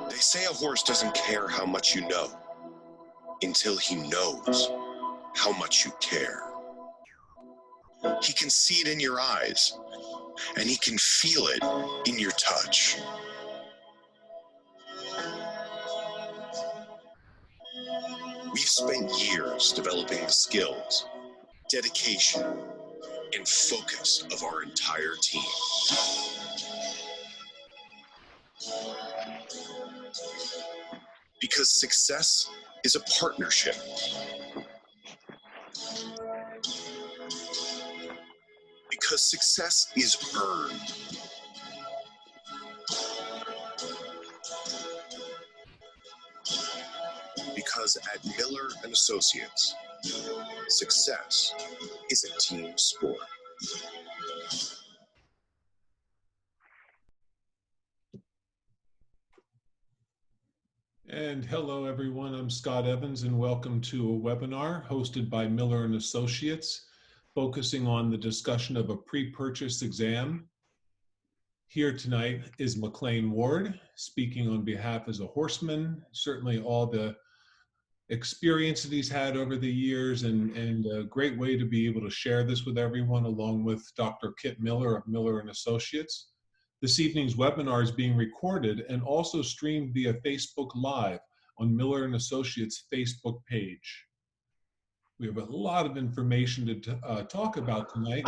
They say a horse doesn't care how much you know until he knows how much you care. He can see it in your eyes, and he can feel it in your touch. We've spent years developing the skills, dedication, and focus of our entire team. Because success is a partnership. Because success is earned. Because at Miller and Associates, success is a team sport. And hello, everyone. I'm Scott Evans, and welcome to a webinar hosted by Miller and Associates, focusing on the discussion of a pre-purchase exam. Here tonight is McLain Ward, speaking on behalf as a horseman. Certainly all the experience that he's had over the years, and a great way to be able to share this with everyone, along with Dr. Kit Miller of Miller and Associates. This evening's webinar is being recorded and also streamed via Facebook Live on Miller and Associates' Facebook page. We have a lot of information to talk about tonight.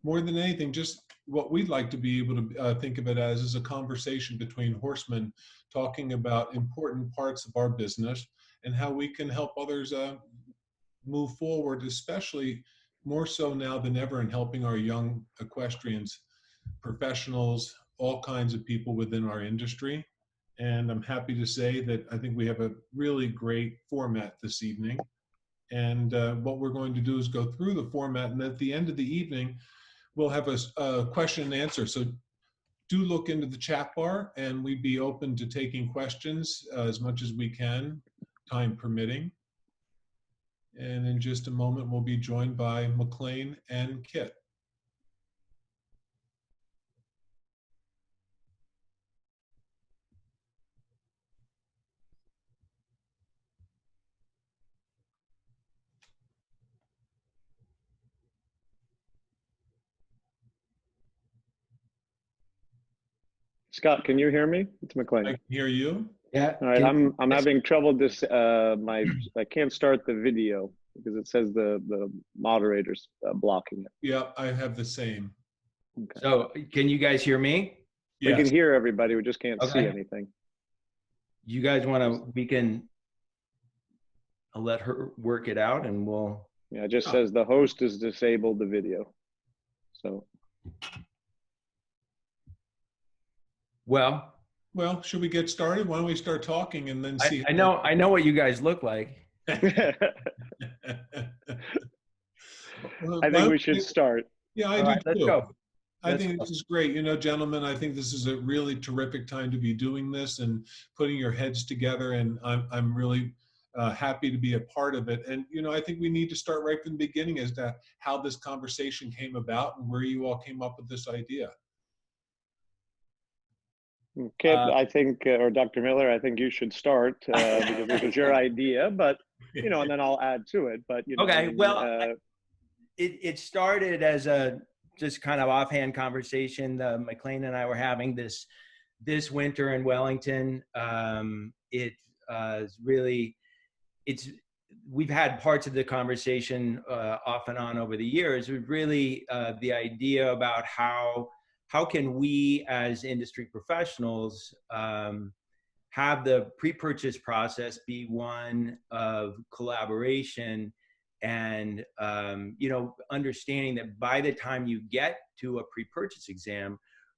More than anything, just what we'd like to be able to think of it as is a conversation between horsemen talking about important parts of our business and how we can help others move forward, especially more so now than ever in helping our young equestrians, professionals, all kinds of people within our industry. And I'm happy to say that I think we have a really great format this evening. And what we're going to do is go through the format, and at the end of the evening, we'll have a question and answer. So do look into the chat bar, and we'd be open to taking questions as much as we can, time permitting. And in just a moment, we'll be joined by McLain and Kit. Scott, can you hear me? It's McLain. I can hear you. Yeah. All right, I'm having trouble. I can't start the video because it says the moderator's blocking it. Yeah, I have the same. Okay. So can you guys hear me? We Yes. can hear everybody. We just can't see Okay. anything. You guys I'll let her work it out and we'll. Yeah, it just says the host has disabled the video. So. Well, Should we get started? Why don't we start talking and then see? I know what you guys look like. I think we should start. Yeah, I All do right, let's too. go. I think this is great. You know, gentlemen, I think this is a really terrific time to be doing this and putting your heads together. And I'm really happy to be a part of it. And, you know, I think we need to start right from the beginning as to how this conversation came about and where you all came up with this idea. Kit, I think, or Dr. Miller, I think you should start because it was your idea, but, you know, and then I'll add to it. But, you know, Okay, I mean, well, it started as a just kind of offhand conversation. McLain and I were having this winter in Wellington. We've had parts of the conversation off and on over the years. We've really the idea about how can we as industry professionals have the pre-purchase process be one of collaboration and you know, understanding that by the time you get to a pre-purchase exam,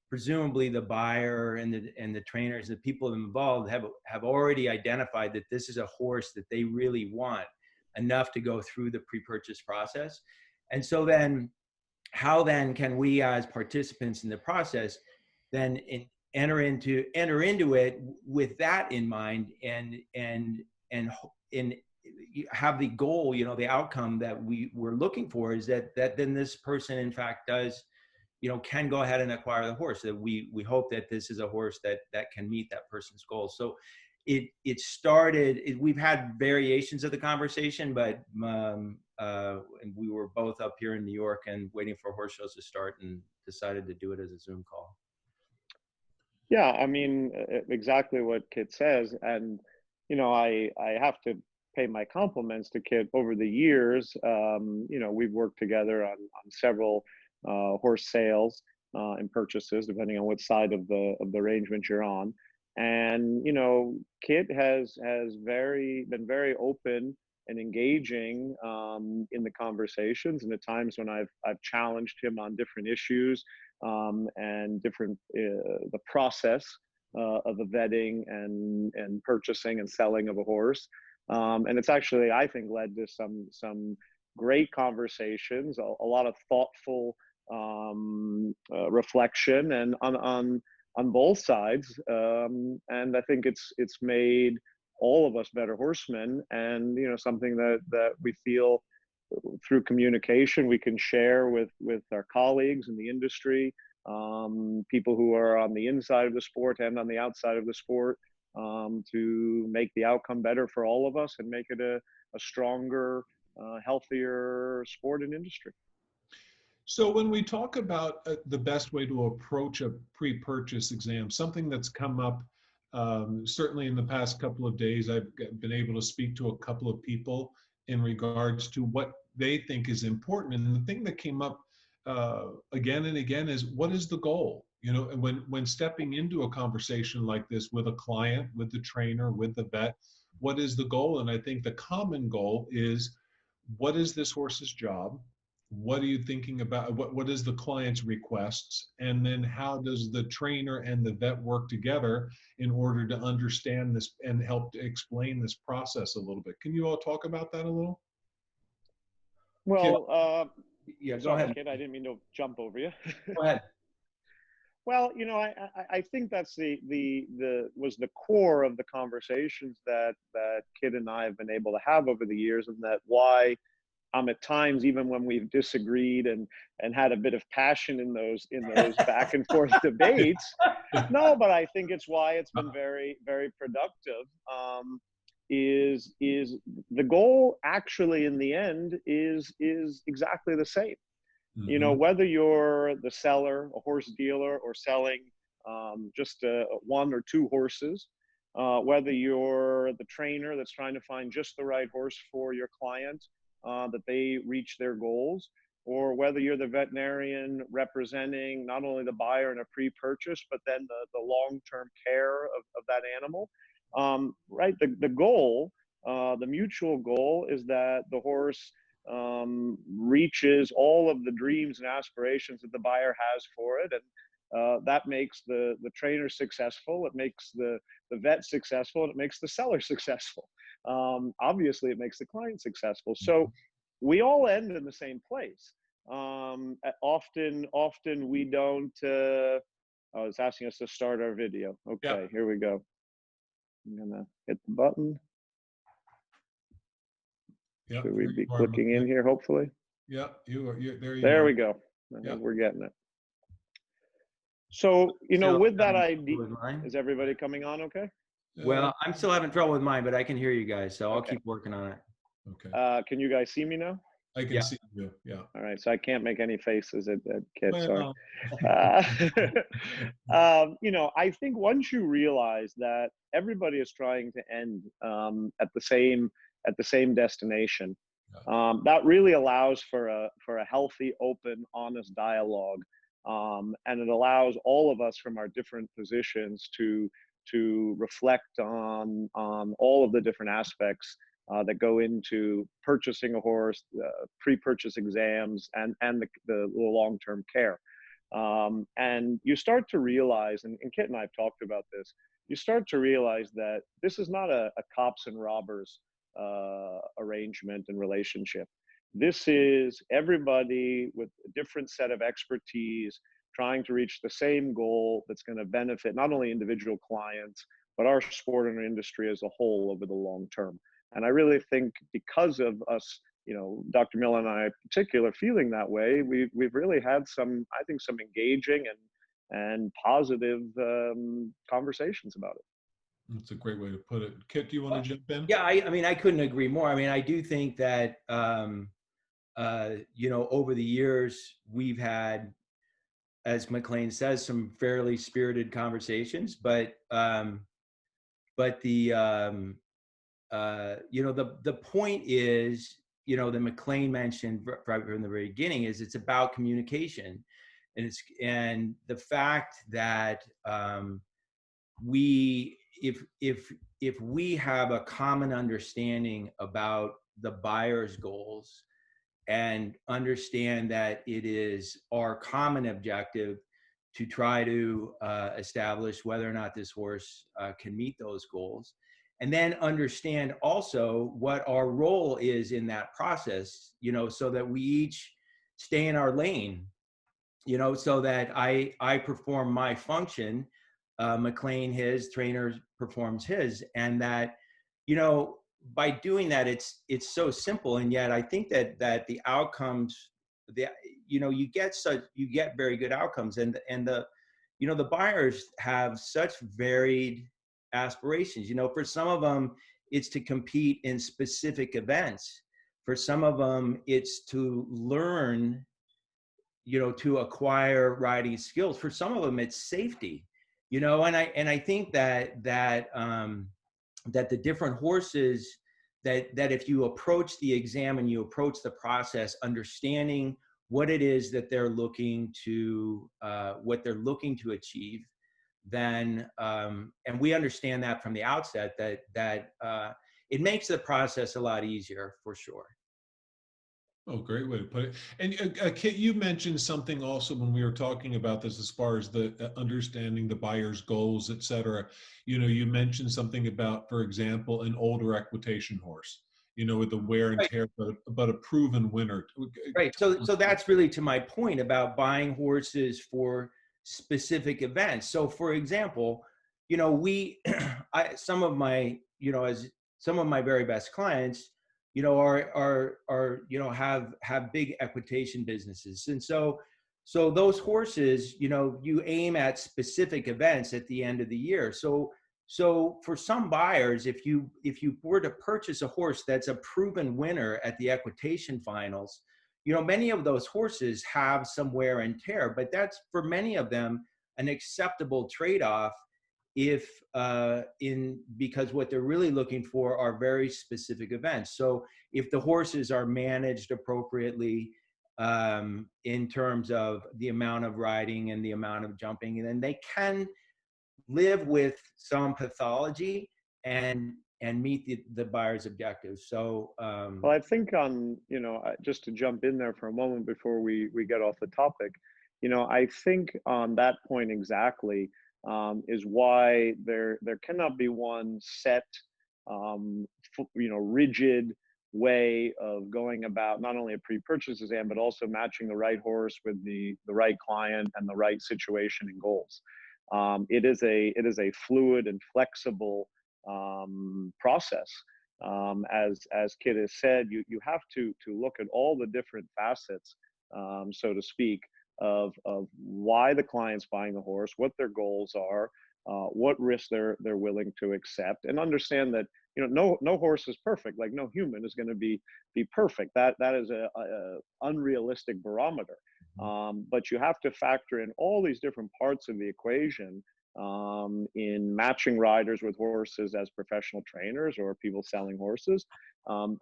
presumably the buyer and the trainers, the people involved have already identified that this is a horse that they really want enough to go through the pre-purchase process. And so then how then can we as participants in the process then enter into it with that in mind and have the goal, you know, the outcome that we're looking for is that then this person in fact does, can go ahead and acquire the horse. That we hope that this is a horse that can meet that person's goals. So it started. We've had variations of the conversation, but and we were both up here in New York and waiting for horse shows to start, and decided to do it as a Zoom call. Yeah, I mean, exactly what Kit says. And, I have to pay my compliments to Kit over the years. We've worked together on several horse sales and purchases, depending on what side of the arrangement you're on. And, Kit has been very open and engaging in the conversations, and at times when I've challenged him on different issues and different the process of the vetting and purchasing and selling of a horse. And it's actually, I think, led to some great conversations, a lot of thoughtful reflection, and on both sides. And I think it's made all of us better horsemen, and something that we feel through communication we can share with our colleagues in the industry, people who are on the inside of the sport and on the outside of the sport, to make the outcome better for all of us and make it a stronger, healthier sport and industry. So when we talk about the best way to approach a pre-purchase exam, something that's come up certainly in the past couple of days, I've been able to speak to a couple of people in regards to what they think is important. And the thing that came up again and again is, what is the goal? When stepping into a conversation like this with a client, with the trainer, with the vet, what is the goal? And I think the common goal is, what is this horse's job? What are you thinking about? What is the client's requests? And then how does the trainer and the vet work together in order to understand this and help to explain this process a little bit? Can you all talk about that a little? Well, yeah, go sorry, ahead. Kit, I didn't mean to jump over you. Go ahead. Well, I think that's was the core of the conversations that Kit and I have been able to have over the years, and that why at times, even when we've disagreed and had a bit of passion in those back and forth debates. No, but I think it's why it's been very, very productive. Is the goal actually in the end is exactly the same. Mm-hmm. Whether you're the seller, a horse dealer, or selling just one or two horses, whether you're the trainer that's trying to find just the right horse for your client, that they reach their goals, or whether you're the veterinarian representing not only the buyer in a pre-purchase, but then the long-term care of that animal. Right, the goal, the mutual goal, is that the horse reaches all of the dreams and aspirations that the buyer has for it, and that makes the trainer successful, it makes the vet successful, and it makes the seller successful. Obviously, it makes the client successful. So we all end in the same place. Often we don't. Oh, it's asking us to start our video. Okay, yeah. Here we go. I'm gonna hit the button. Yeah, should we be clicking in here? Hopefully. Yeah, there you there are. We go. I think we're getting it. So with that idea, is everybody coming on okay? Well, I'm still having trouble with mine, but I can hear you guys, so I'll keep working on it. Okay. Can you guys see me now? I can see you. Yeah. All right. So I can't make any faces at Kit. Well. Sorry. I think once you realize that everybody is trying to end at the same destination, that really allows for a healthy, open, honest dialogue, and it allows all of us from our different positions to reflect on all of the different aspects that go into purchasing a horse, pre-purchase exams, and the long-term care. And you start to realize, and Kit and I have talked about this, you start to realize that this is not a cops and robbers arrangement and relationship. This is everybody with a different set of expertise trying to reach the same goal that's going to benefit not only individual clients, but our sport and our industry as a whole over the long term. And I really think because of us Dr. Miller and I in particular feeling that way, we've really had some, I think, some engaging and positive conversations about it. That's a great way to put it. Kit, do you want to jump in? Yeah, I mean, I couldn't agree more. I mean, I do think that, over the years, we've had, as McLain says, some fairly spirited conversations, but the point is, that McLain mentioned right from the very beginning, is it's about communication, and the fact that if we have a common understanding about the buyer's goals and understand that it is our common objective to try to establish whether or not this horse can meet those goals, and then understand also what our role is in that process, so that we each stay in our lane, so that I perform my function, McLain his, trainer performs his, and that, by doing that, it's so simple, and yet I think that the outcomes, you get very good outcomes, and the buyers have such varied aspirations. For some of them, it's to compete in specific events. For some of them, it's to learn, to acquire riding skills. For some of them, it's safety. And I think that the different horses, that if you approach the exam and you approach the process understanding what it is that they're looking to achieve, then and we understand that from the outset, that it makes the process a lot easier, for sure. Oh, great way to put it. And Kit, you mentioned something also when we were talking about this, as far as the understanding the buyer's goals, et cetera. You mentioned something about, for example, an older equitation horse, with the wear and tear, but a proven winner. Right. So that's really to my point about buying horses for specific events. So, for example, some of my very best clients, have big equitation businesses. And so those horses, you aim at specific events at the end of the year. So for some buyers, if you were to purchase a horse that's a proven winner at the equitation finals, many of those horses have some wear and tear, but that's, for many of them, an acceptable trade-off because what they're really looking for are very specific events. So if the horses are managed appropriately in terms of the amount of riding and the amount of jumping, then they can live with some pathology and meet the buyer's objectives. So well, I think just to jump in there for a moment before we get off the topic, I think on that point exactly, is why there cannot be one set, rigid way of going about not only a pre-purchase exam, but also matching the right horse with the right client and the right situation and goals. It is a fluid and flexible process. As Kit has said, you have to look at all the different facets, so to speak, of why the client's buying the horse, what their goals are, what risks they're willing to accept, and understand that no horse is perfect. Like no human is going to be perfect. That is a unrealistic barometer. But you have to factor in all these different parts of the equation in matching riders with horses as professional trainers or people selling horses,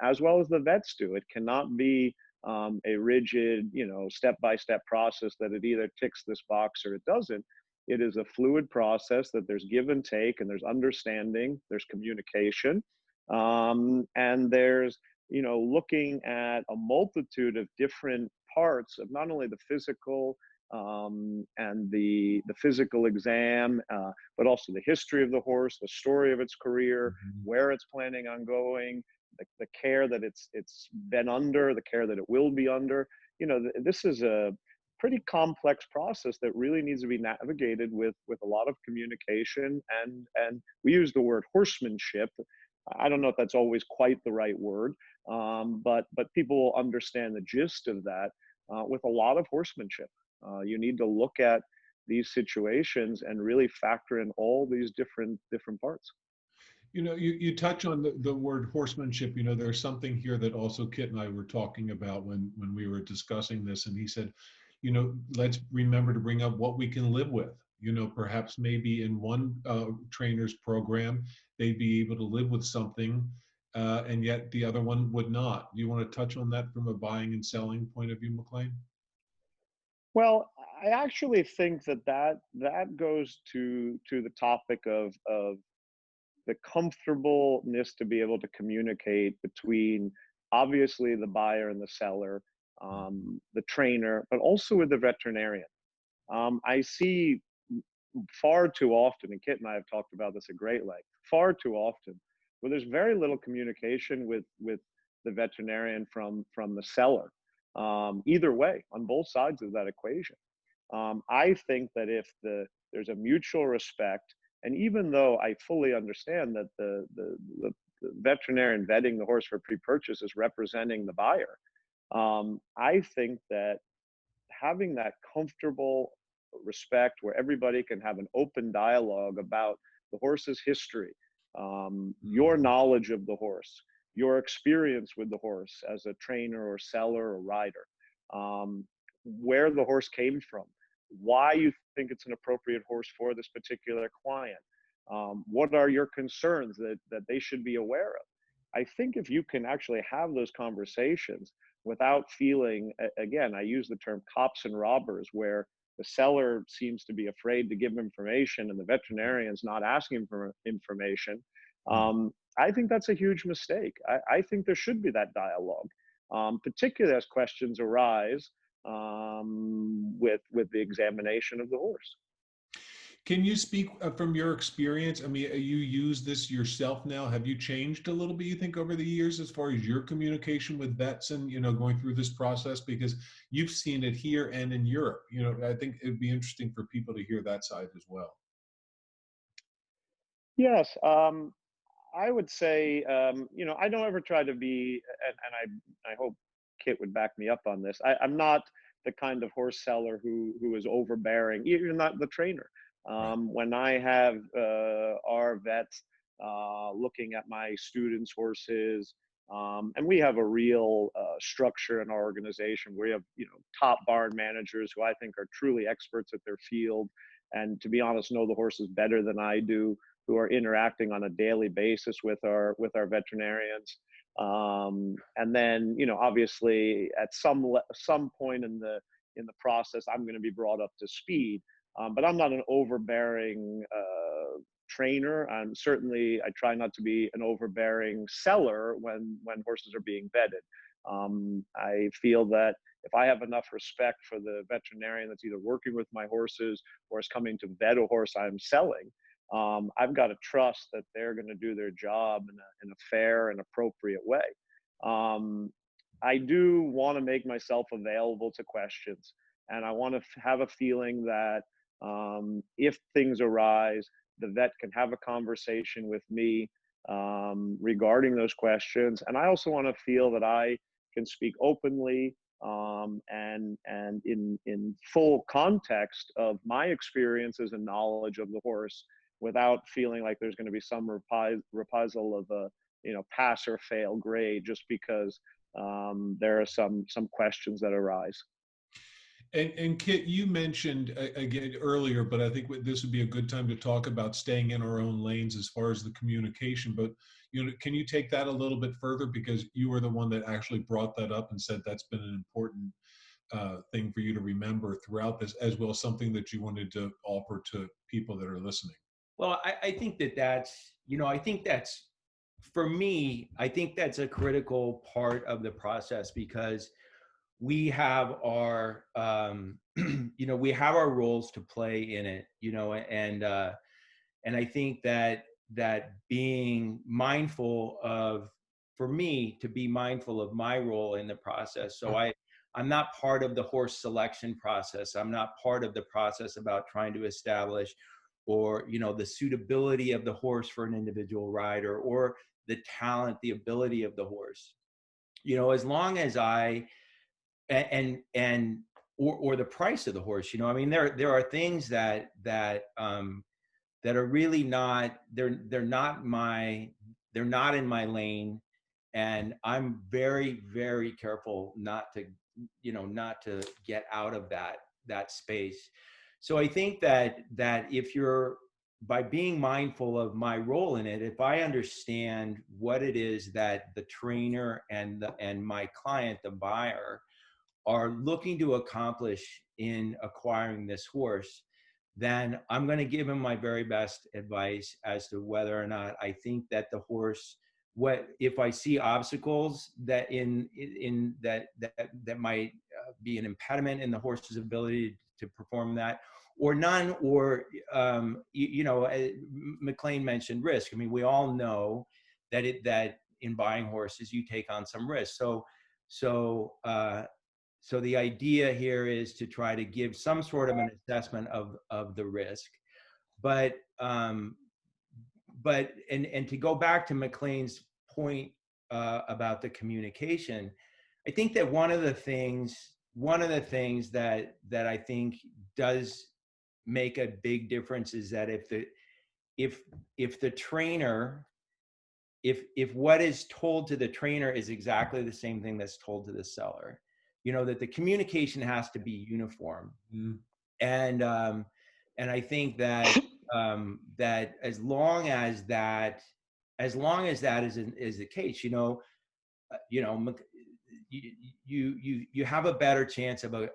as well as the vets do. It cannot be a rigid, step-by-step process that it either ticks this box or it doesn't. It is a fluid process that there's give and take, and there's understanding, there's communication, and there's, looking at a multitude of different parts of not only the physical and the physical exam, but also the history of the horse, the story of its career, where it's planning on going, the care that it's been under, the care that it will be under. This is a pretty complex process that really needs to be navigated with a lot of communication, and we use the word horsemanship I don't know if that's always quite the right word, but people will understand the gist of that with a lot of horsemanship. You need to look at these situations and really factor in all these different parts. You know, you touch on the word horsemanship. You know, there's something here that also Kit and I were talking about when we were discussing this, and he said, you know, let's remember to bring up what we can live with. You know, perhaps maybe in one trainer's program, they'd be able to live with something, and yet the other one would not. Do you want to touch on that from a buying and selling point of view, McLain? Well, I actually think that goes to the topic of the comfortableness to be able to communicate between obviously the buyer and the seller, the trainer, but also with the veterinarian. I see far too often, and Kit and I have talked about this at great length, far too often, where there's very little communication with the veterinarian from the seller. Either way, on both sides of that equation. I think that if there's a mutual respect, and even though I fully understand that the veterinarian vetting the horse for pre-purchase is representing the buyer, I think that having that comfortable respect where everybody can have an open dialogue about the horse's history, your knowledge of the horse, your experience with the horse as a trainer or seller or rider, where the horse came from, why you think it's an appropriate horse for this particular client, what are your concerns that they should be aware of. I think if you can actually have those conversations without feeling, again, I use the term cops and robbers, where the seller seems to be afraid to give information and the veterinarian's not asking for information. I think that's a huge mistake. I think there should be that dialogue, particularly as questions arise with the examination of the horse. Can you speak from your experience? I mean, you use this yourself now. Have you changed a little bit, you think, over the years as far as your communication with vets and, you know, going through this process? Because you've seen it here and in Europe. You know, I think it'd be interesting for people to hear that side as well. Yes, I would say, you know, I don't ever try to be, and I hope Kit would back me up on this. I'm not the kind of horse seller who is overbearing. You're not the trainer. When I have our vets looking at my students' horses, and we have a real structure in our organization. We have, you know, top barn managers who I think are truly experts at their field, and to be honest, know the horses better than I do, who are interacting on a daily basis with our veterinarians. And then, you know, obviously at some point in the process, I'm going to be brought up to speed. But I'm not an overbearing trainer. I try not to be an overbearing seller when horses are being vetted. I feel that if I have enough respect for the veterinarian that's either working with my horses or is coming to vet a horse I'm selling, I've got to trust that they're going to do their job in a fair and appropriate way. I do want to make myself available to questions, and I want to have a feeling that if things arise, the vet can have a conversation with me regarding those questions. And I also want to feel that I can speak openly and in full context of my experiences and knowledge of the horse, without feeling like there's going to be some reprisal of a, you know, pass or fail grade just because there are some questions that arise. And Kit, you mentioned again earlier, but I think this would be a good time to talk about staying in our own lanes as far as the communication. But, you know, can you take that a little bit further, because you were the one that actually brought that up and said that's been an important thing for you to remember throughout this, as well as something that you wanted to offer to people that are listening. Well, I think that's, you know, I think that's, for me, I think that's a critical part of the process, because we have our, you know, we have our roles to play in it, you know, and I think that being mindful of, for me, to be mindful of my role in the process. So I'm not part of the horse selection process. I'm not part of the process about trying to establish, or, you know, the suitability of the horse for an individual rider, or the talent, the ability of the horse. You know, as long as or the price of the horse, you know, I mean, there are things that are really not, they're not in my lane. And I'm very, very careful not to get out of that space. So I think that if you're, by being mindful of my role in it, if I understand what it is that the trainer and my client, the buyer, are looking to accomplish in acquiring this horse, then I'm going to give him my very best advice as to whether or not I think that the horse, what if I see obstacles that that might be an impediment in the horse's ability to perform that, or none, or McLain mentioned risk. I mean, we all know that in buying horses you take on some risk. So the idea here is to try to give some sort of an assessment of the risk, but to go back to McLain's point about the communication, I think that one of the things that I think does make a big difference is that if the trainer, if what is told to the trainer is exactly the same thing that's told to the seller, you know, that the communication has to be uniform. Mm. And I think that that as long as that is the case, you have a better chance of a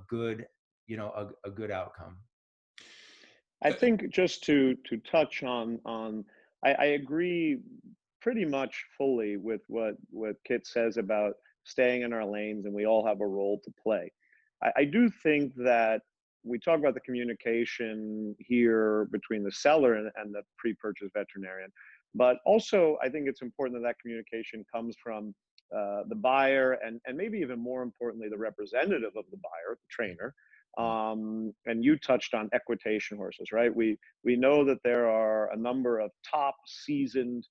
good, a good outcome. I think just to touch on I agree pretty much fully with what Kit says about staying in our lanes, and we all have a role to play. I do think that we talk about the communication here between the seller and the pre-purchase veterinarian, but also I think it's important that communication comes from the buyer and maybe even more importantly, the representative of the buyer, the trainer. And you touched on equitation horses, right? We know that there are a number of top seasoned,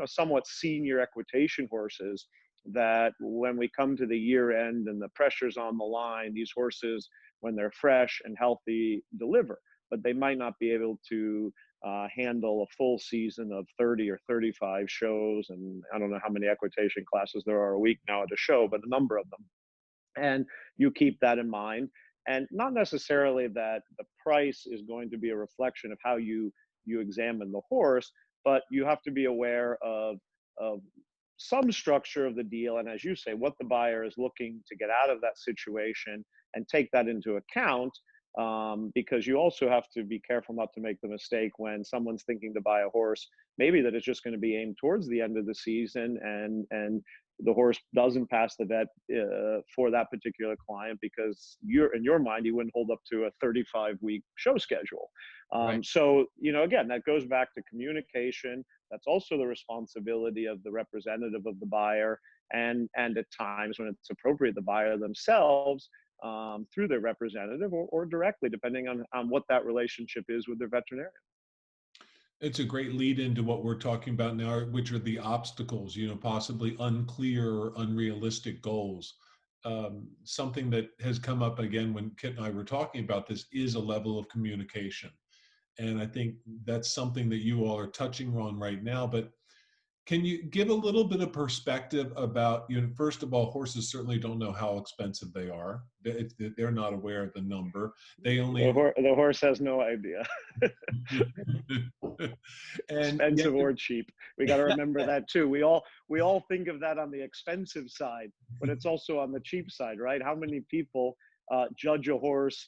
somewhat senior equitation horses that when we come to the year end and the pressure's on the line, these horses, when they're fresh and healthy, deliver, but they might not be able to handle a full season of 30 or 35 shows. And I don't know how many equitation classes there are a week now at a show, but a number of them. And you keep that in mind. And not necessarily that the price is going to be a reflection of how you examine the horse, but you have to be aware of some structure of the deal. And as you say, what the buyer is looking to get out of that situation and take that into account, because you also have to be careful not to make the mistake when someone's thinking to buy a horse, maybe that it's just going to be aimed towards the end of the season and the horse doesn't pass the vet for that particular client because in your mind, you wouldn't hold up to a 35-week show schedule. Right. So, again, that goes back to communication. That's also the responsibility of the representative of the buyer. And at times when it's appropriate, the buyer themselves through their representative or directly, depending on what that relationship is with their veterinarian. It's a great lead into what we're talking about now, which are the obstacles, possibly unclear or unrealistic goals. Something that has come up again when Kit and I were talking about this is a level of communication. And I think that's something that you all are touching on right now. But can you give a little bit of perspective about, first of all, horses certainly don't know how expensive they are. They're not aware of the number. They only the horse has no idea. And expensive or cheap. We got to remember that too. We all think of that on the expensive side, but it's also on the cheap side, right? How many people judge a horse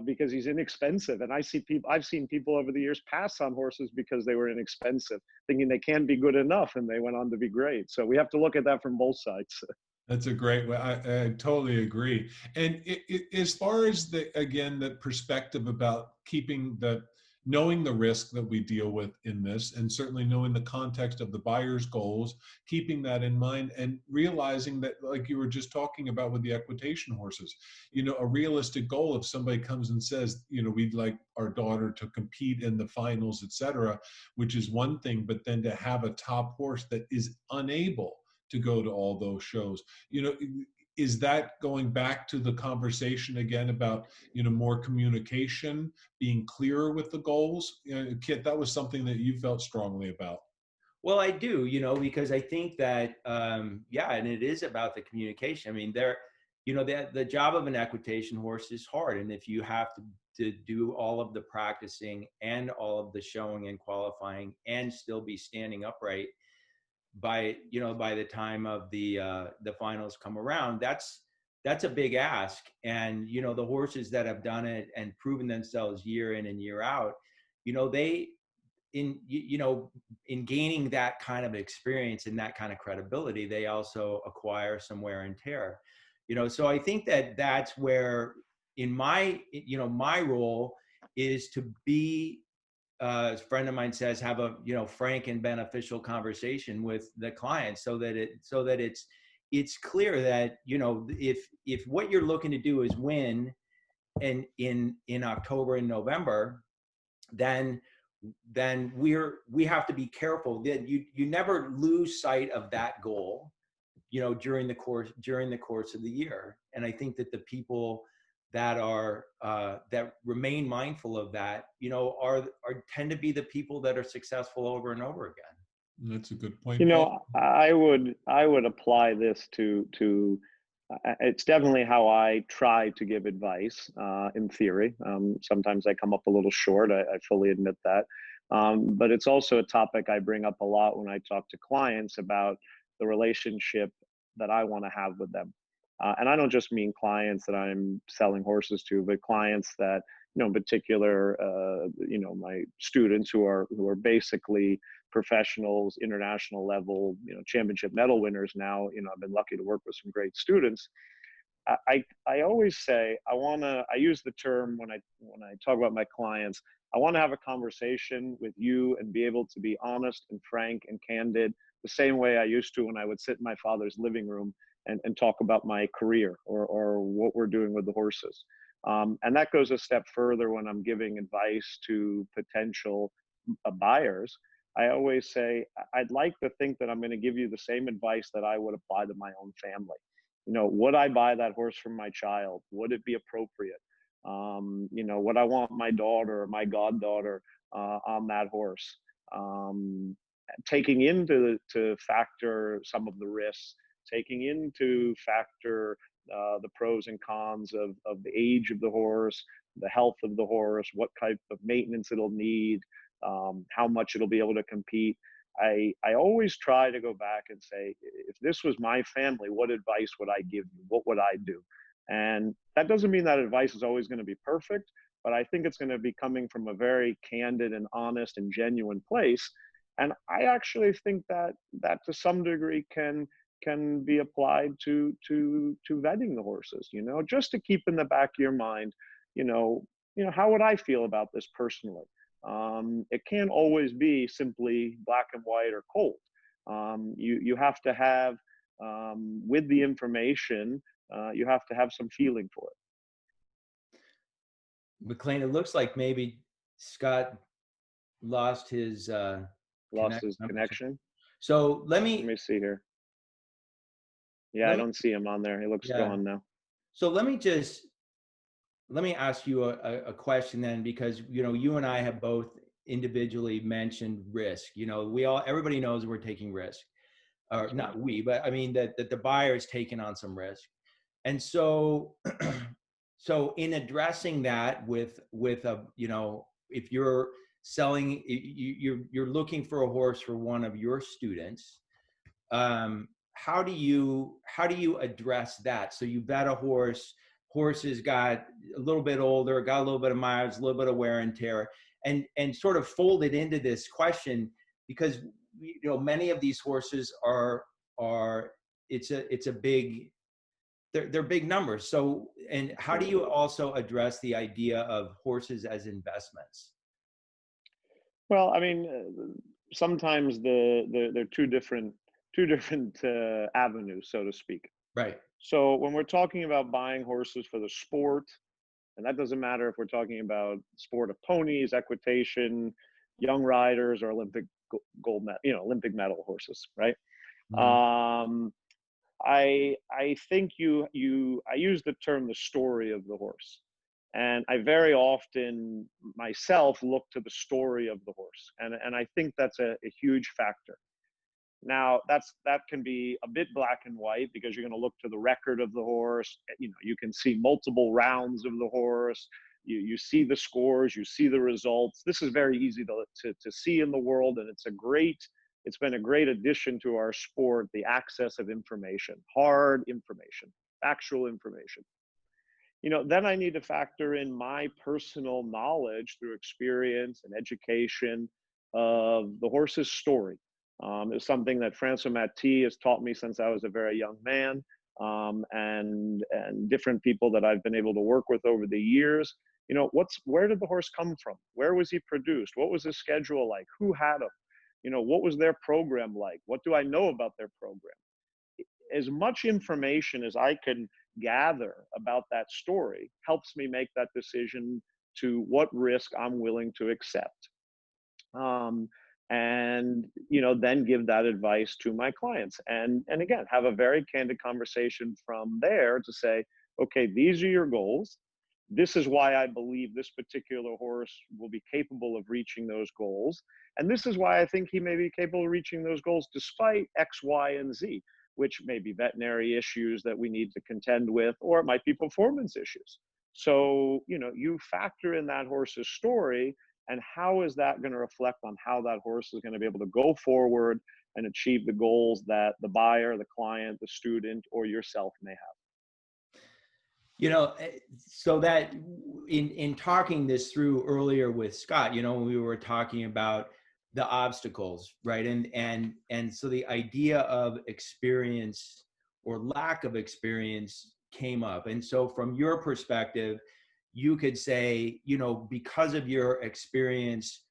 because he's inexpensive? And I've seen people over the years pass on horses because they were inexpensive, thinking they can't be good enough, and they went on to be great. So we have to look at that from both sides. That's a great way. I totally agree. And as far as the perspective about keeping knowing the risk that we deal with in this, and certainly knowing the context of the buyer's goals, keeping that in mind, and realizing that, like you were just talking about with the equitation horses, a realistic goal, if somebody comes and says, we'd like our daughter to compete in the finals, etc., which is one thing, but then to have a top horse that is unable to go to all those shows, is that going back to the conversation again about, more communication, being clearer with the goals? Kit, that was something that you felt strongly about. Well, I do, because I think that, yeah, and it is about the communication. I mean, the job of an equitation horse is hard. And if you have to do all of the practicing and all of the showing and qualifying and still be standing upright by the time of the finals come around, that's a big ask. And the horses that have done it and proven themselves year in and year out, they in gaining that kind of experience and that kind of credibility, they also acquire some wear and tear. So I think that that's where, in my my role is to be, as a friend of mine says, have a frank and beneficial conversation with the client, so that it's clear that if what you're looking to do is win and in October and November, then we have to be careful that you never lose sight of that goal during the course of the year. And I think that the people that are that remain mindful of that are tend to be the people that are successful over and over again. That's a good point, Paul. I would apply this to it's definitely how I try to give advice in theory. Sometimes I come up a little short. I fully admit that. But it's also a topic I bring up a lot when I talk to clients about the relationship that I want to have with them. And I don't just mean clients that I'm selling horses to, but clients that, in particular, my students who are basically professionals, international level, championship medal winners now. I've been lucky to work with some great students. I always say I use the term when I talk about my clients, I want to have a conversation with you and be able to be honest and frank and candid, the same way I used to when I would sit in my father's living room and talk about my career or what we're doing with the horses. And that goes a step further when I'm giving advice to potential buyers. I always say, I'd like to think that I'm going to give you the same advice that I would apply to my own family. Would I buy that horse from my child? Would it be appropriate? Would I want my daughter or my goddaughter on that horse? Taking into factor some of the risks, taking into factor the pros and cons of the age of the horse, the health of the horse, what type of maintenance it'll need, how much it'll be able to compete. I always try to go back and say, if this was my family, what advice would I give you? What would I do? And that doesn't mean that advice is always going to be perfect, but I think it's going to be coming from a very candid and honest and genuine place. And I actually think that to some degree can be applied to vetting the horses, just to keep in the back of your mind, how would I feel about this personally? It can't always be simply black and white or cold. You have to have, with the information, you have to have some feeling for it. McLain, it looks like maybe Scott lost his connection. So let me see here. Yeah, I don't see him on there. He looks gone now. So let me ask you a question then, because you and I have both individually mentioned risk. Everybody knows we're taking risk, or not we, but I mean that the buyer is taking on some risk. And so so in addressing that with a, if you're selling, you're looking for a horse for one of your students, how do you address that? So you vet a horse has got a little bit older, got a little bit of miles, a little bit of wear and tear, and sort of fold it into this question, because many of these horses are it's a big, they're big numbers. So, and how do you also address the idea of horses as investments? Well, I mean, sometimes they're two different avenues, so to speak. Right. So when we're talking about buying horses for the sport, and that doesn't matter if we're talking about sport of ponies, equitation, young riders, or Olympic gold medal, Olympic medal horses, right? Mhm. Um, I think I use the term the story of the horse, and I very often myself look to the story of the horse, and I think that's a huge factor. Now that can be a bit black and white because you're going to look to the record of the horse. You can see multiple rounds of the horse. You see the scores, you see the results. This is very easy to see in the world, and it's been a great addition to our sport, the access of information, hard information, factual information. Then I need to factor in my personal knowledge through experience and education of the horse's story. It's something that Francois Matti has taught me since I was a very young man, and different people that I've been able to work with over the years. Where did the horse come from? Where was he produced? What was his schedule like? Who had him? What was their program like? What do I know about their program? As much information as I can gather about that story helps me make that decision to what risk I'm willing to accept. Um, and then give that advice to my clients, and again have a very candid conversation from there to say, okay, these are your goals. This is why I believe this particular horse will be capable of reaching those goals, and this is why I think he may be capable of reaching those goals despite X, Y, and Z, which may be veterinary issues that we need to contend with, or it might be performance issues. So you factor in that horse's story, and how is that going to reflect on how that horse is going to be able to go forward and achieve the goals that the buyer, the client, the student, or yourself may have. So that in talking this through earlier with Scott, when we were talking about the obstacles, right? And so the idea of experience or lack of experience came up. And so from your perspective, you could say, because of your experience,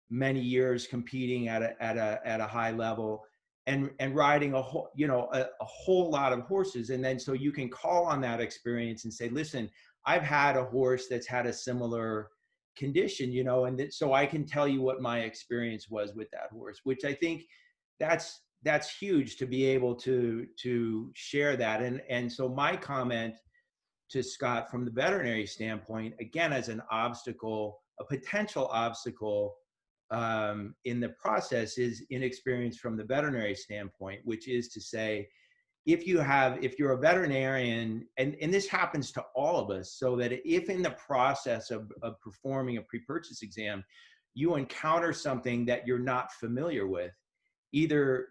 many years competing at a high level, and riding a whole lot of horses, and then so you can call on that experience and say, listen, I've had a horse that's had a similar condition, so I can tell you what my experience was with that horse, which I think that's huge to be able to share that. And so my comment to Scott from the veterinary standpoint, again, as an obstacle, a potential obstacle in the process, is inexperience from the veterinary standpoint, which is to say, if you're a veterinarian, and this happens to all of us, so that if in the process of performing a pre-purchase exam, you encounter something that you're not familiar with, either,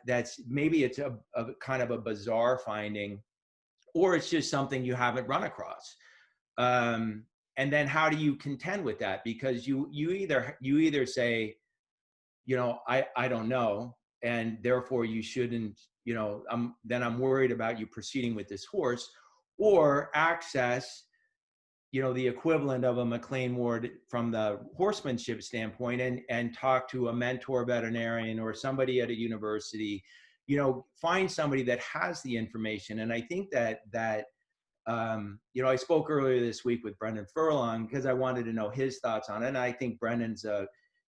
that's maybe it's a kind of a bizarre finding, or it's just something you haven't run across. And then how do you contend with that? Because you either say, I don't know, and therefore you shouldn't, I'm worried about you proceeding with this horse, or access, the equivalent of a McLain ward from the horsemanship standpoint, and talk to a mentor veterinarian or somebody at a university, find somebody that has the information. And I think that I spoke earlier this week with Brendan Furlong because I wanted to know his thoughts on it. And I think Brendan's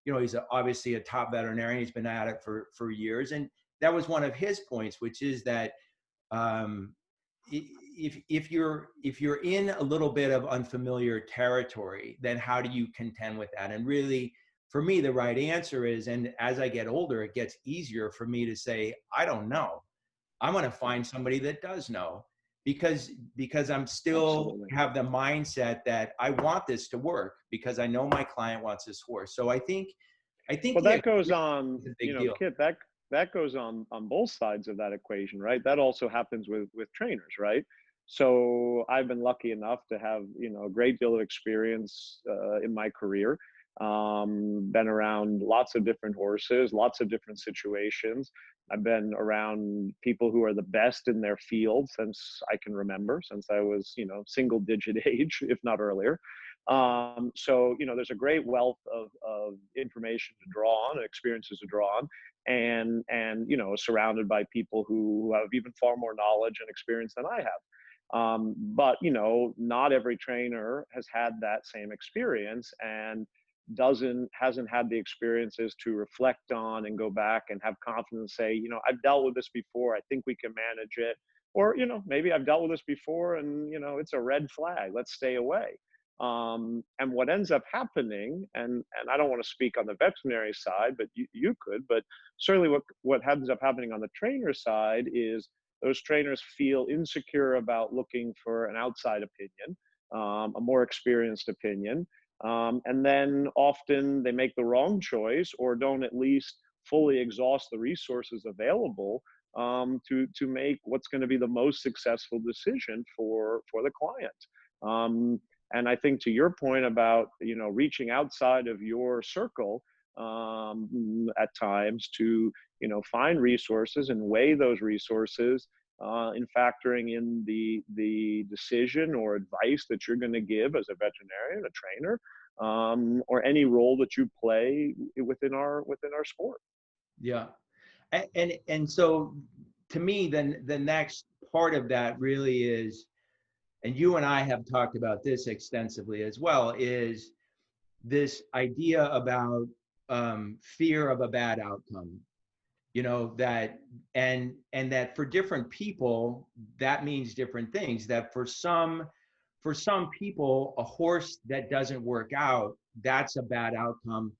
he's obviously a top veterinarian. He's been at it for years. And that was one of his points, which is that if you're in a little bit of unfamiliar territory, then how do you contend with that? And really, for me, the right answer is, and as I get older, it gets easier for me to say, I don't know. I'm going to find somebody that does know, because I'm still Absolutely. have the mindset that I want this to work because I know my client wants this horse. So I think Well, the that goes on, is a big deal. Kit, that goes on both sides of that equation, right? That also happens with trainers, right? So I've been lucky enough to have, a great deal of experience in my career. Been around lots of different horses, lots of different situations. I've been around people who are the best in their field since I can remember, since I was, single digit age, if not earlier. So, there's a great wealth of information to draw on and experiences to draw on, and surrounded by people who have even far more knowledge and experience than I have. But not every trainer has had that same experience, and hasn't had the experiences to reflect on and go back and have confidence, say, I've dealt with this before, I think we can manage it. Or, maybe I've dealt with this before and it's a red flag, let's stay away. And what ends up happening, and I don't want to speak on the veterinary side, but you could, but certainly what ends up happening on the trainer side is those trainers feel insecure about looking for an outside opinion, a more experienced opinion. And then often they make the wrong choice, or don't at least fully exhaust the resources available to make what's going to be the most successful decision for the client. And I think to your point about reaching outside of your circle at times to find resources and weigh those resources in factoring in the decision or advice that you're going to give as a veterinarian, a trainer, or any role that you play within our sport. Yeah. And so to me, then the next part of that really is, and you and I have talked about this extensively as well, is this idea about fear of a bad outcome. That and that for different people that means different things. That for some people, a horse that doesn't work out, that's a bad outcome.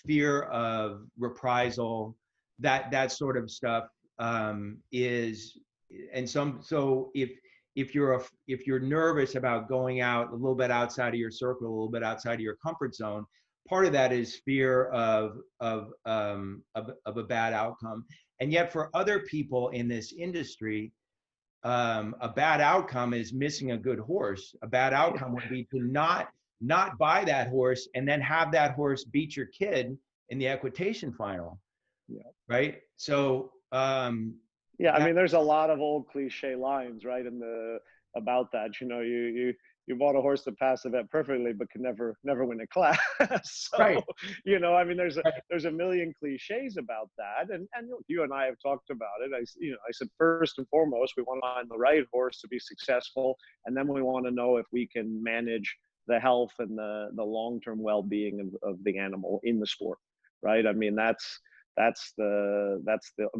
Fear of reprisal, that sort of stuff is, and so if you're nervous about going out a little bit outside of your circle, a little bit outside of your comfort zone, part of that is fear of a bad outcome. And yet for other people in this industry, a bad outcome is missing a good horse. A bad outcome would be to not buy that horse and then have that horse beat your kid in the equitation final. Yeah. Right. So yeah, I mean, there's a lot of old cliche lines, right, about that. You bought a horse that passed the vet perfectly, but could never win a class. So, right. I mean, there's a million cliches about that, and you and I have talked about it. I said first and foremost, we want to find the right horse to be successful, and then we want to know if we can manage the health and the long-term well-being of the animal in the sport, right? I mean, that's the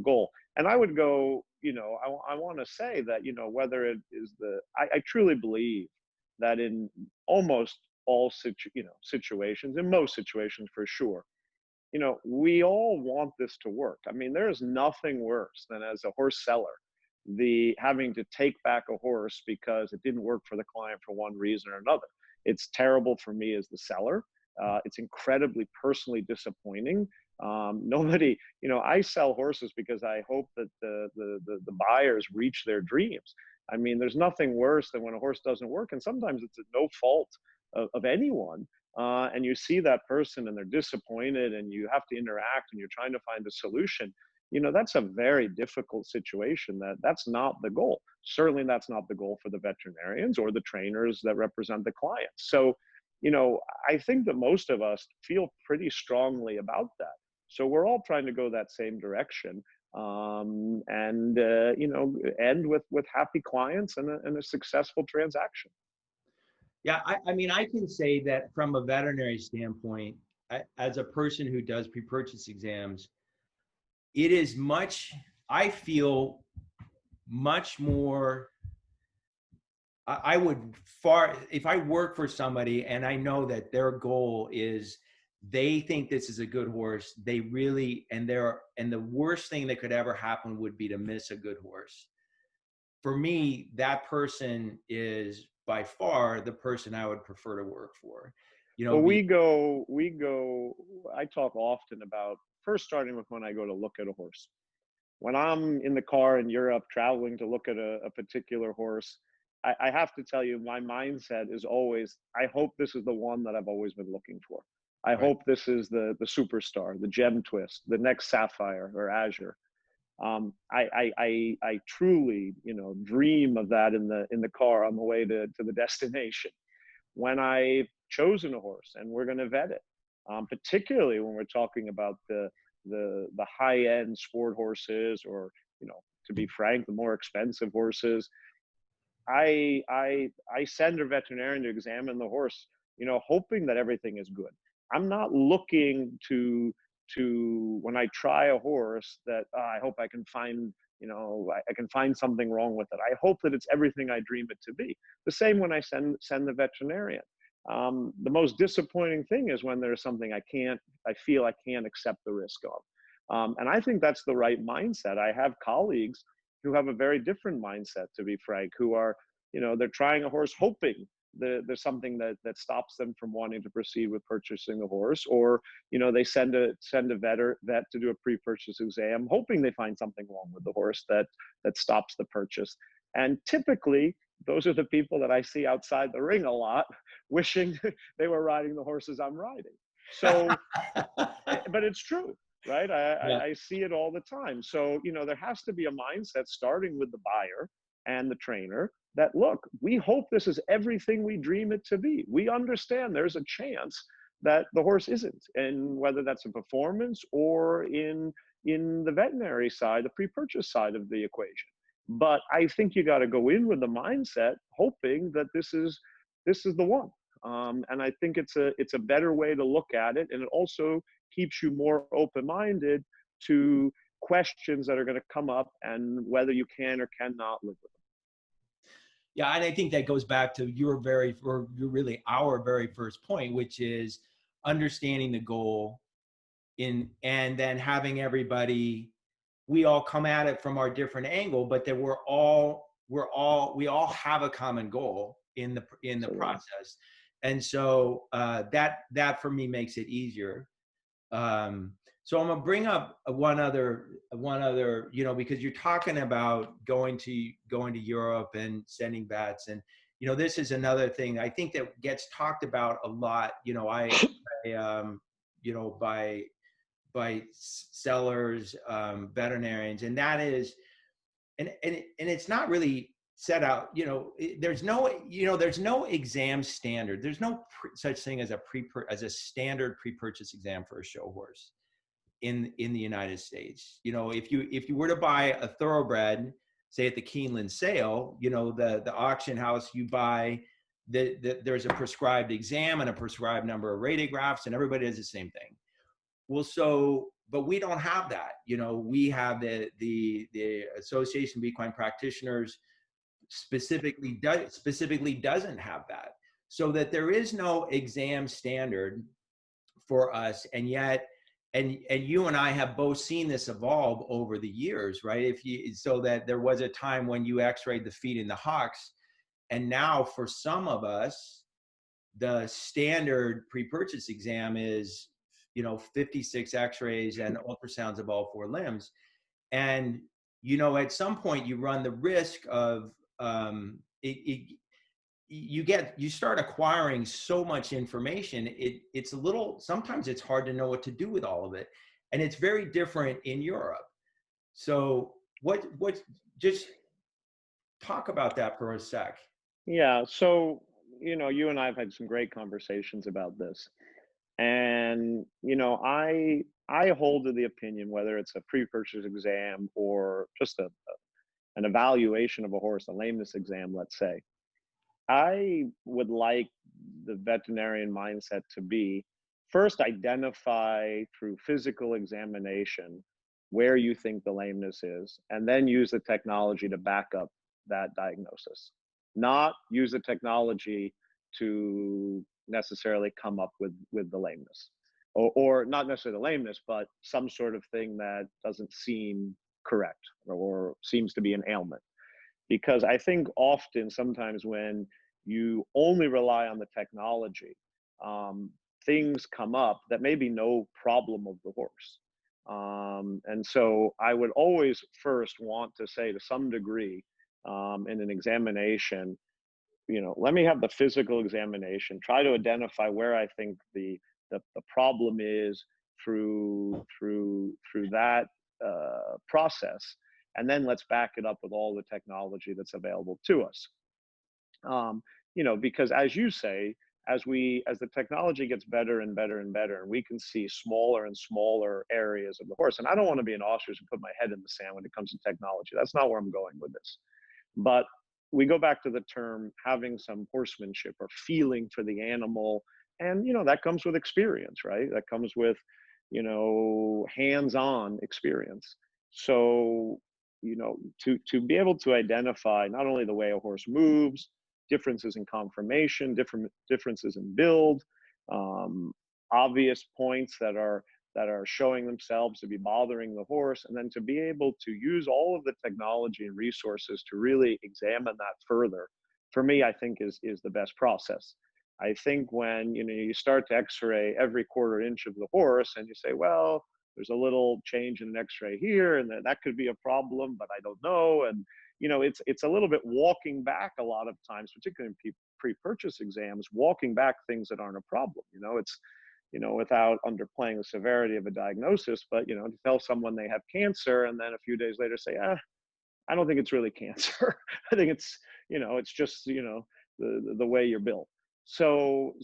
goal. And I would go, I want to say that, whether it is I truly believe that in almost all situations, in most situations for sure, we all want this to work. I mean, there's nothing worse than, as a horse seller, having to take back a horse because it didn't work for the client for one reason or another. It's terrible for me as the seller. It's incredibly personally disappointing. Nobody, I sell horses because I hope that the buyers reach their dreams. I mean, there's nothing worse than when a horse doesn't work, and sometimes it's no fault of anyone. And you see that person and they're disappointed, and you have to interact, and you're trying to find a solution. That's a very difficult situation. That's not the goal. Certainly that's not the goal for the veterinarians or the trainers that represent the clients. So, I think that most of us feel pretty strongly about that. So we're all trying to go that same direction, and end with happy clients and a successful transaction. Yeah, I mean, I can say that from a veterinary standpoint, as a person who does pre-purchase exams, it is I feel much more, if I work for somebody and I know that their goal is, they think this is a good horse, they really, and the worst thing that could ever happen would be to miss a good horse. For me, that person is by far the person I would prefer to work for. Well, I talk often about, first starting with when I go to look at a horse. When I'm in the car in Europe traveling to look at a particular horse, I have to tell you, my mindset is always, I hope this is the one that I've always been looking for. I hope this is the superstar, the gem twist, the next sapphire or azure. I truly, dream of that in the car on the way to the destination. When I've chosen a horse and we're going to vet it, particularly when we're talking about the high end sport horses, or to be frank, the more expensive horses, I send a veterinarian to examine the horse, hoping that everything is good. I'm not looking to when I try a horse that I hope I can find, I can find something wrong with it. I hope that it's everything I dream it to be. The same when I send the veterinarian. The most disappointing thing is when there's something I feel I can't accept the risk of. And I think that's the right mindset. I have colleagues who have a very different mindset, to be frank, who are, they're trying a horse hoping there's something that stops them from wanting to proceed with purchasing the horse, or they send a vet to do a pre-purchase exam, hoping they find something wrong with the horse that stops the purchase. And typically, those are the people that I see outside the ring a lot, wishing they were riding the horses I'm riding. So, but it's true, right? I see it all the time. So, there has to be a mindset starting with the buyer and the trainer that, look, we hope this is everything we dream it to be. We understand there's a chance that the horse isn't, and whether that's a performance or in the veterinary side, the pre-purchase side of the equation. But I think you got to go in with the mindset, hoping that this is the one. And I think it's a better way to look at it, and it also keeps you more open-minded to questions that are going to come up and whether you can or cannot live with them. Yeah, and I think that goes back to really our very first point, which is understanding the goal and then having everybody, we all come at it from our different angle, but that we all have a common goal in the process. And so that for me makes it easier. So I'm gonna bring up one other, because you're talking about going to Europe and sending vets, and this is another thing I think that gets talked about a lot. By sellers, veterinarians, and that is, and it's not really set out. There's no exam standard. There's no such thing as a standard pre-purchase exam for a show horse in the United States. If you were to buy a thoroughbred, say at the Keeneland sale, the auction house, you buy there's a prescribed exam and a prescribed number of radiographs, and everybody does the same thing. Well, but we don't have that. We have the Association of Equine Practitioners specifically doesn't have that, so that there is no exam standard for us. And yet, and you and I have both seen this evolve over the years, right? So that there was a time when you x-rayed the feet and the hocks, and now for some of us, the standard pre-purchase exam is 56 x-rays and ultrasounds of all four limbs. And at some point you run the risk of you start acquiring so much information, it's a little, sometimes it's hard to know what to do with all of it. And it's very different in Europe. So just talk about that for a sec. Yeah, so you and I have had some great conversations about this. And I hold to the opinion, whether it's a pre-purchase exam or just an evaluation of a horse, a lameness exam, let's say, I would like the veterinarian mindset to be, first identify through physical examination where you think the lameness is, and then use the technology to back up that diagnosis. Not use the technology to necessarily come up with the lameness, or not necessarily the lameness, but some sort of thing that doesn't seem correct or seems to be an ailment. Because I think often, sometimes when you only rely on the technology, things come up that may be no problem of the horse. And so I would always first want to say, to some degree, in an examination, let me have the physical examination, try to identify where I think the problem is through that process, and then let's back it up with all the technology that's available to us. Because as you say, as the technology gets better and better and better, and we can see smaller and smaller areas of the horse. And I don't want to be an ostrich and put my head in the sand when it comes to technology. That's not where I'm going with this. But we go back to the term having some horsemanship or feeling for the animal. And, that comes with experience, right? That comes with, hands-on experience. So, to be able to identify not only the way a horse moves, differences in conformation, differences in build, obvious points that are showing themselves to be bothering the horse, and then to be able to use all of the technology and resources to really examine that further, for me, I think is the best process. I think when you start to x-ray every quarter inch of the horse and you say, well, there's a little change in an x-ray here, and that could be a problem, but I don't know. And it's a little bit walking back a lot of times, particularly in pre-purchase exams, walking back things that aren't a problem. It's without underplaying the severity of a diagnosis, but to tell someone they have cancer and then a few days later say, I don't think it's really cancer. I think it's it's just the way you're built. So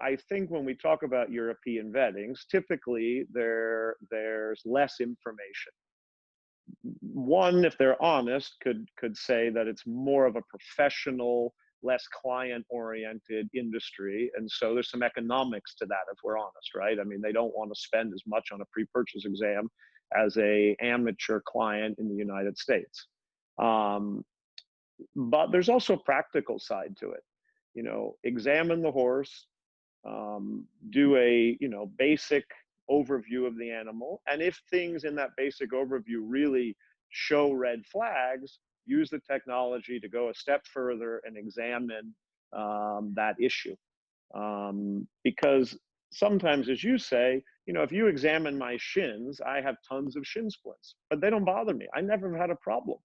I think when we talk about European vettings, typically there's less information. One, if they're honest, could say that it's more of a professional, less client-oriented industry, and so there's some economics to that, if we're honest, right? I mean, they don't want to spend as much on a pre-purchase exam as a amateur client in the United States. But there's also a practical side to it. Examine the horse, do a basic overview of the animal, and if things in that basic overview really show red flags, use the technology to go a step further and examine that issue. Because sometimes, as you say, if you examine my shins, I have tons of shin splints, but they don't bother me. I never had a problem.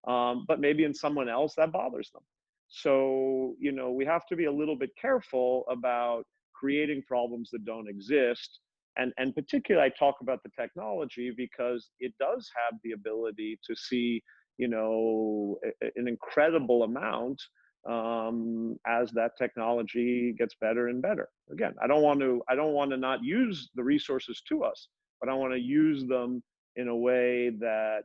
But maybe in someone else that bothers them. So, we have to be a little bit careful about creating problems that don't exist. And particularly, I talk about the technology because it does have the ability to see, an incredible amount as that technology gets better and better. Again, I don't want to not use the resources to us, but I want to use them in a way that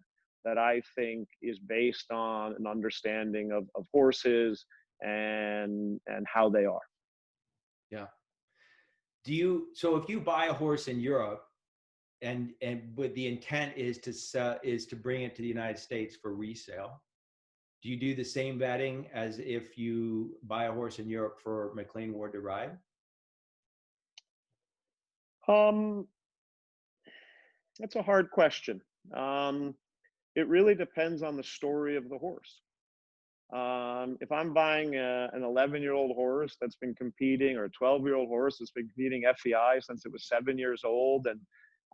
I think is based on an understanding of horses and how they are. Yeah. So if you buy a horse in Europe and with the intent is to bring it to the United States for resale, do you do the same vetting as if you buy a horse in Europe for McLain Ward to ride? That's a hard question. It really depends on the story of the horse. If I'm buying an 11-year-old horse that's been competing, or a 12-year-old horse that's been competing FEI since it was 7 years old, and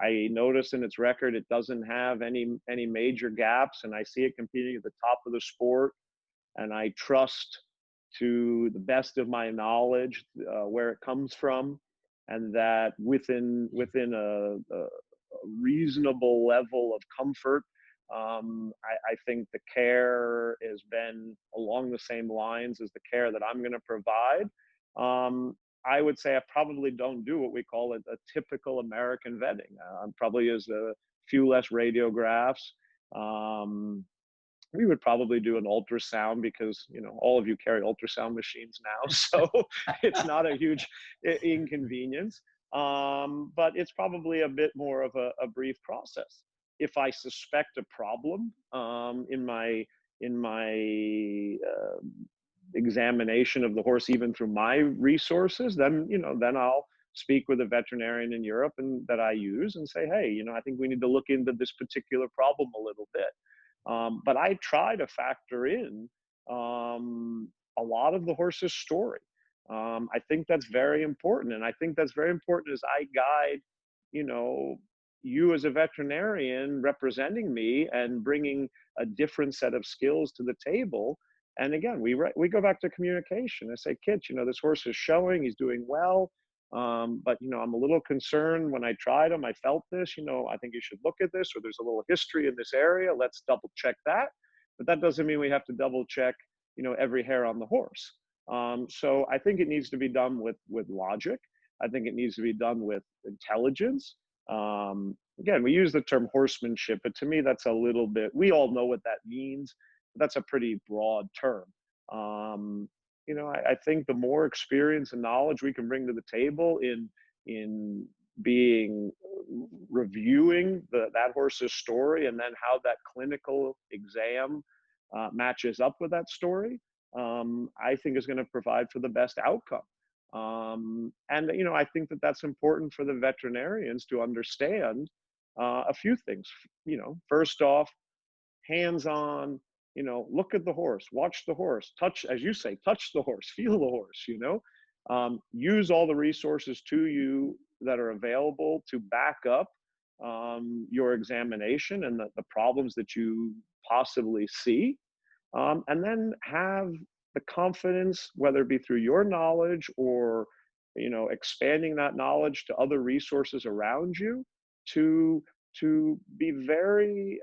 I notice in its record it doesn't have any major gaps, and I see it competing at the top of the sport, and I trust to the best of my knowledge where it comes from, and that within a reasonable level of comfort, I think the care has been along the same lines as the care that I'm going to provide. I would say I probably don't do what we call a typical American vetting. Probably is a few less radiographs. We would probably do an ultrasound because, all of you carry ultrasound machines now, so it's not a huge inconvenience. But it's probably a bit more of a brief process. If I suspect a problem in my examination of the horse, even through my resources, then I'll speak with a veterinarian in Europe and that I use and say, hey, I think we need to look into this particular problem a little bit. But I try to factor in a lot of the horse's story. I think that's very important, and I think that's very important as I guide, you as a veterinarian representing me and bringing a different set of skills to the table. And again, we go back to communication. I say, Kit, this horse is showing, he's doing well. But, I'm a little concerned when I tried them. I felt this, I think you should look at this, or there's a little history in this area. Let's double check that. But that doesn't mean we have to double check, every hair on the horse. So I think it needs to be done with logic. I think it needs to be done with intelligence. Again, we use the term horsemanship, but to me, that's a little bit, we all know what that means. But that's a pretty broad term. I think the more experience and knowledge we can bring to the table in being reviewing that horse's story, and then how that clinical exam matches up with that story, I think is going to provide for the best outcome. And I think that that's important for the veterinarians to understand a few things. First off, hands-on, look at the horse, watch the horse, touch, as you say, touch the horse, feel the horse, use all the resources to you that are available to back up your examination and the problems that you possibly see. And then have the confidence, whether it be through your knowledge or, expanding that knowledge to other resources around you, to be very,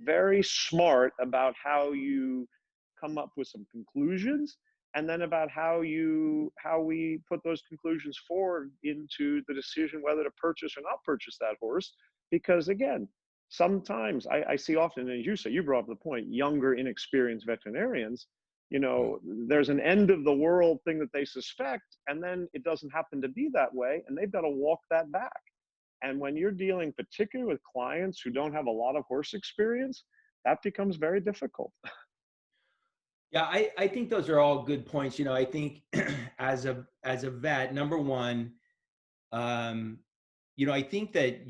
very smart about how you come up with some conclusions, and then about how we put those conclusions forward into the decision whether to purchase or not purchase that horse. Because again, sometimes I see often, as you say, you brought up the point, younger, inexperienced veterinarians, there's an end of the world thing that they suspect, and then it doesn't happen to be that way, and they've got to walk that back. And when you're dealing particularly with clients who don't have a lot of horse experience, that becomes very difficult. Yeah, I think those are all good points. I think as a vet, number one, I think that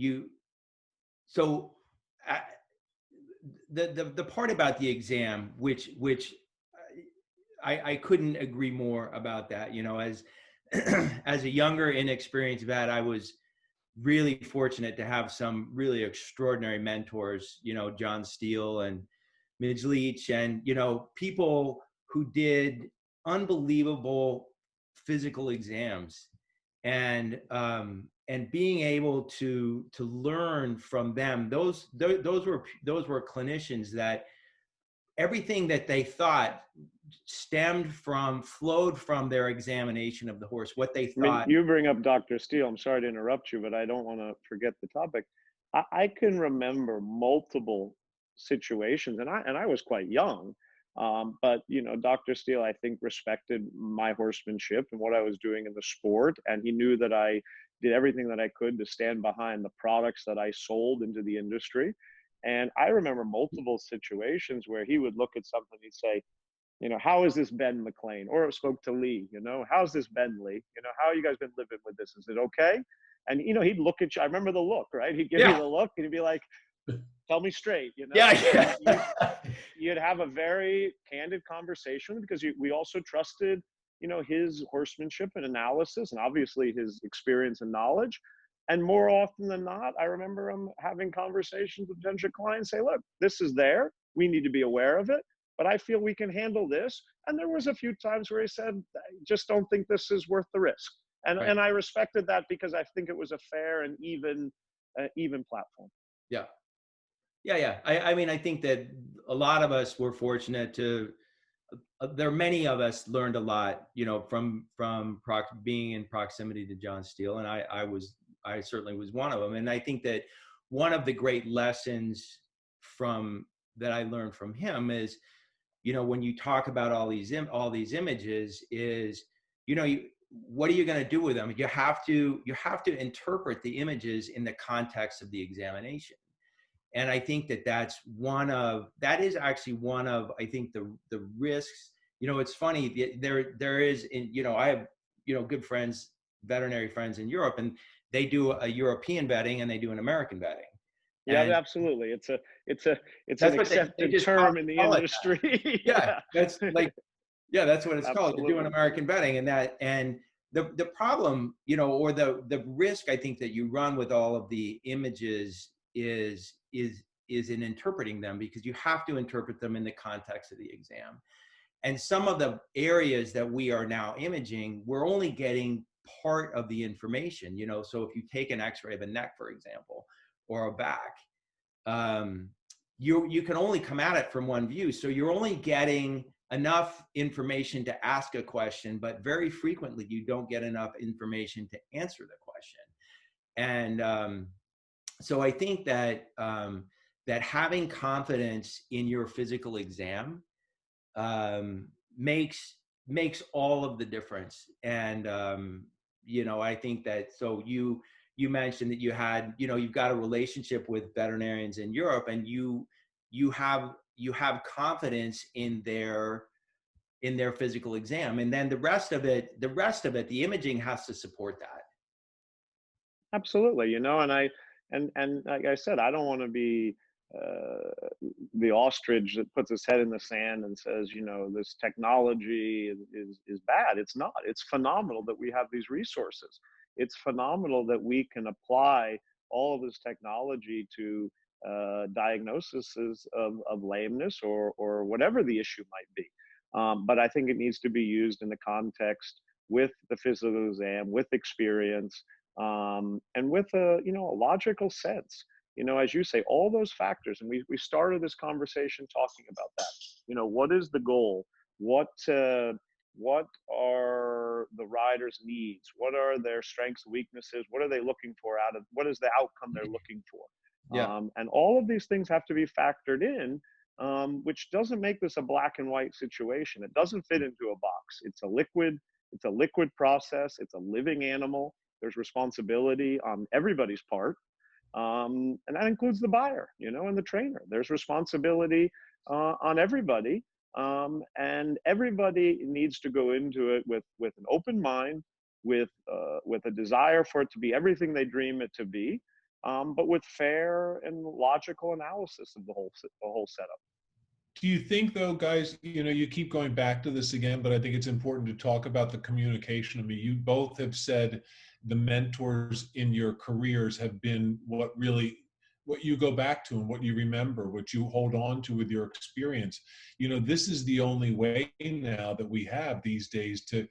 the part about the exam, which I couldn't agree more about that. As a younger, inexperienced vet, I was really fortunate to have some really extraordinary mentors, John Steele and Midge Leach, and, people who did unbelievable physical exams, and being able to learn from them. Those were clinicians that everything that they thought flowed from their examination of the horse, what they thought. You bring up Dr. Steele. I'm sorry to interrupt you, but I don't want to forget the topic. I can remember multiple situations, and I was quite young, but Dr. Steele, I think, respected my horsemanship and what I was doing in the sport, and he knew that I did everything that I could to stand behind the products that I sold into the industry. And I remember multiple situations where he would look at something, he'd say, how is this Ben McLain? Or spoke to Lee, how's this Ben Lee? How you guys been living with this? Is it okay? And, he'd look at you. I remember the look, right? He'd give you the look, and he'd be like, tell me straight, Yeah. You'd have a very candid conversation, because we also trusted, his horsemanship and analysis, and obviously his experience and knowledge. And more often than not, I remember him having conversations with potential clients, say, look, this is there. We need to be aware of it, but I feel we can handle this. And there was a few times where he said, I just don't think this is worth the risk. And right. And I respected that, because I think it was a fair and even platform. Yeah. I mean, I think that a lot of us were fortunate to, there are many of us learned a lot, from being in proximity to John Steele. And I certainly was one of them. And I think that one of the great lessons that I learned from him is, when you talk about all these images, is, what are you going to do with them? You have to interpret the images in the context of the examination. And I think that that is actually one of, I think, the risks. It's funny, there is, I have, good friends, veterinary friends in Europe, and they do a European vetting and they do an American vetting. Yeah, absolutely. It's an accepted term in the industry. Yeah, that's like, that's what it's Absolutely. called. They're doing American vetting, and the problem, or the risk I think that you run with all of the images is in interpreting them, because you have to interpret them in the context of the exam. And some of the areas that we are now imaging, we're only getting part of the information, you know. So if you take an x-ray of a neck, for example, or a back, you can only come at it from one view. So you're only getting enough information to ask a question, but very frequently you don't get enough information to answer the question. And so I think that that having confidence in your physical exam makes all of the difference. And you know, I think that, so you mentioned that you had, you know, you've got a relationship with veterinarians in Europe, and you have confidence in their physical exam, and then the rest of it, the imaging has to support that. Absolutely, you know, and like I said, I don't want to be the ostrich that puts its head in the sand and says, you know, this technology is bad. It's not. It's phenomenal that we have these resources. It's phenomenal that we can apply all of this technology to diagnoses of lameness or whatever the issue might be. But I think it needs to be used in the context with the physical exam, with experience, and with a, you know, a logical sense. You know, as you say, all those factors, and we started this conversation talking about that. You know, what is the goal? What are the riders' needs? What are their strengths, weaknesses? What are they looking for out of? What is the outcome they're looking for? Yeah. And all of these things have to be factored in, which doesn't make this a black and white situation. It doesn't fit into a box. It's a liquid process. It's a living animal. There's responsibility on everybody's part. And that includes the buyer, you know, and the trainer. There's responsibility on everybody. And everybody needs to go into it with an open mind, with a desire for it to be everything they dream it to be, but with fair and logical analysis of the whole setup. Do you think, though, guys, you know, you keep going back to this again, but I think it's important to talk about the communication. I mean, you both have said the mentors in your careers have been what you go back to and what you remember, what you hold on to with your experience. You know, this is the only way now that we have these days to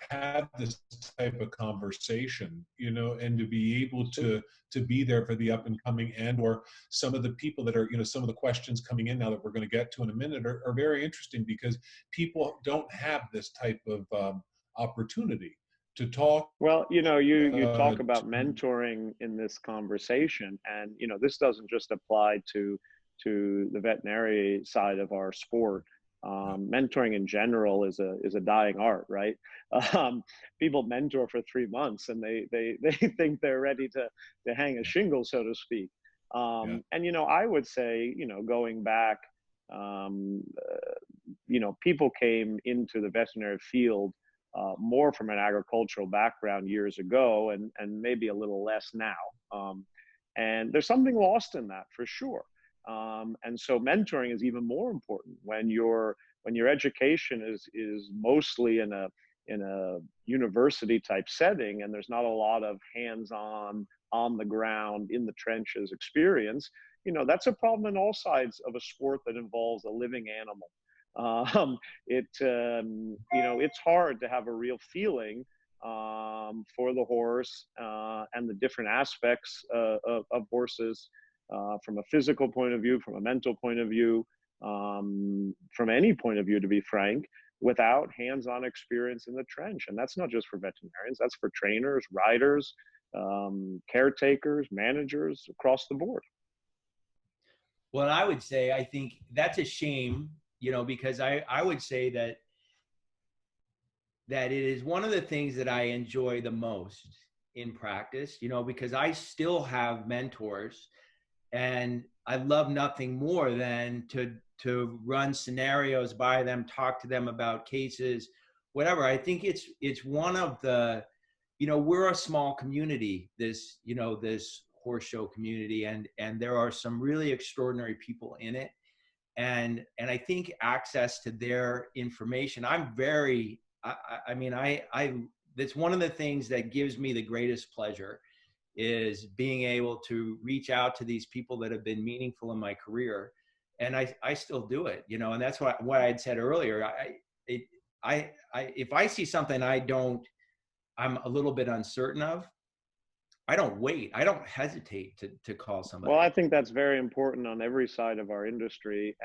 have this type of conversation, you know, and to be able to be there for the up and coming, and or some of the people that are, you know, some of the questions coming in now that we're going to get to in a minute are very interesting, because people don't have this type of opportunity to talk. Well, you know, you talk about mentoring in this conversation, and you know, this doesn't just apply to the veterinary side of our sport. Mentoring in general is a dying art, right? People mentor for 3 months, and they think they're ready to hang a shingle, so to speak. And you know, I would say, you know, going back, you know, people came into the veterinary field more from an agricultural background years ago, and maybe a little less now. And there's something lost in that for sure. And so mentoring is even more important when your education is mostly in a university type setting, and there's not a lot of hands-on, on the ground, in the trenches experience. You know, that's a problem in all sides of a sport that involves a living animal. You know, it's hard to have a real feeling for the horse and the different aspects of horses from a physical point of view, from a mental point of view, from any point of view, to be frank, without hands-on experience in the trench. And that's not just for veterinarians, that's for trainers, riders, caretakers, managers, across the board. Well, I would say, I think that's a shame, you know, because I would say that it is one of the things that I enjoy the most in practice, you know, because I still have mentors, and I love nothing more than to run scenarios by them, talk to them about cases, whatever. I think it's one of the, you know, we're a small community, this, you know, this horse show community, and there are some really extraordinary people in it. And I think access to their information, I mean, that's one of the things that gives me the greatest pleasure, is being able to reach out to these people that have been meaningful in my career and I still do it, you know, and that's what I had said earlier. If I see something I'm a little bit uncertain of, I don't wait. I don't hesitate to call somebody. Well, I think that's very important on every side of our industry.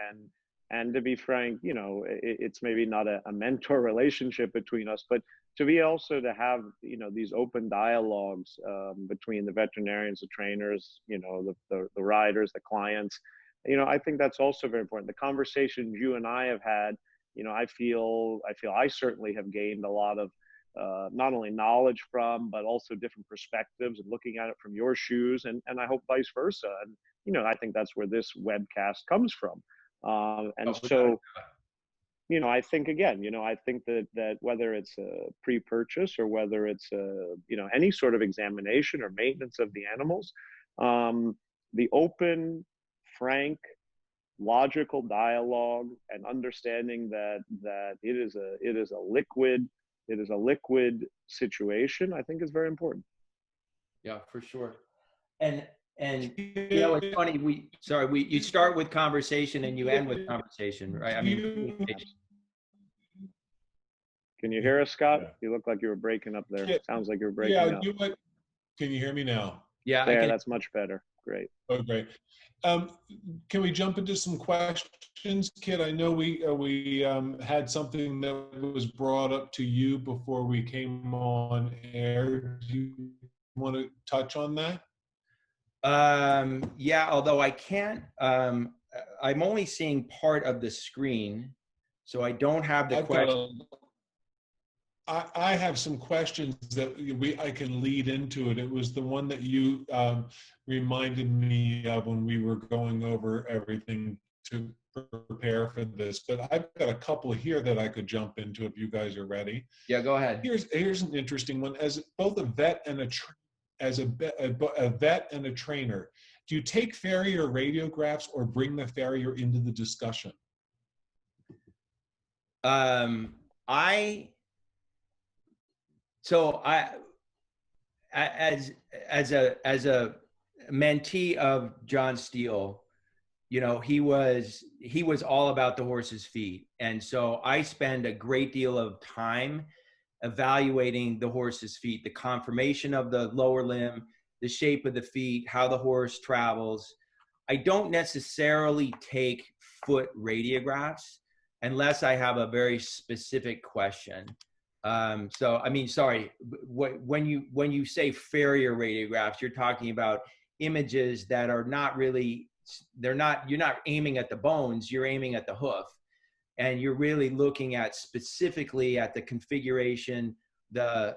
And to be frank, you know, it's maybe not a mentor relationship between us, but to be also to have, you know, these open dialogues between the veterinarians, the trainers, you know, the riders, the clients, you know, I think that's also very important. The conversations you and I have had, you know, I feel I certainly have gained a lot of not only knowledge from, but also different perspectives and looking at it from your shoes, and I hope vice versa. And, you know, I think that's where this webcast comes from. And so, you know, I think again, you know, I think that whether it's a pre-purchase or whether it's a, you know, any sort of examination or maintenance of the animals, the open, frank, logical dialogue and understanding that it is a liquid situation, I think is very important. Yeah, for sure. And you know, it's funny. You start with conversation and you end with conversation, right? I mean, can you hear us, Scott? You look like you were breaking up there. Sounds like you were breaking up. Can you hear me now? Yeah, there, that's much better. Great. Oh, great. Can we jump into some questions, Kit? I know we had something that was brought up to you before we came on air. Do you want to touch on that? Yeah, although I can't, I'm only seeing part of the screen, so I don't have the question. I have some questions that I can lead into it. It was the one that you reminded me of when we were going over everything to prepare for this. But I've got a couple here that I could jump into if you guys are ready. Yeah, go ahead. Here's an interesting one. As both a vet and a vet and a trainer, do you take farrier radiographs or bring the farrier into the discussion? So as a mentee of John Steele, you know, he was all about the horse's feet. And so I spend a great deal of time evaluating the horse's feet, the conformation of the lower limb, the shape of the feet, how the horse travels. I don't necessarily take foot radiographs unless I have a very specific question. So, I mean, sorry, when you say farrier radiographs, you're talking about images that are not really, you're not aiming at the bones, you're aiming at the hoof. And you're really looking at specifically at the configuration, the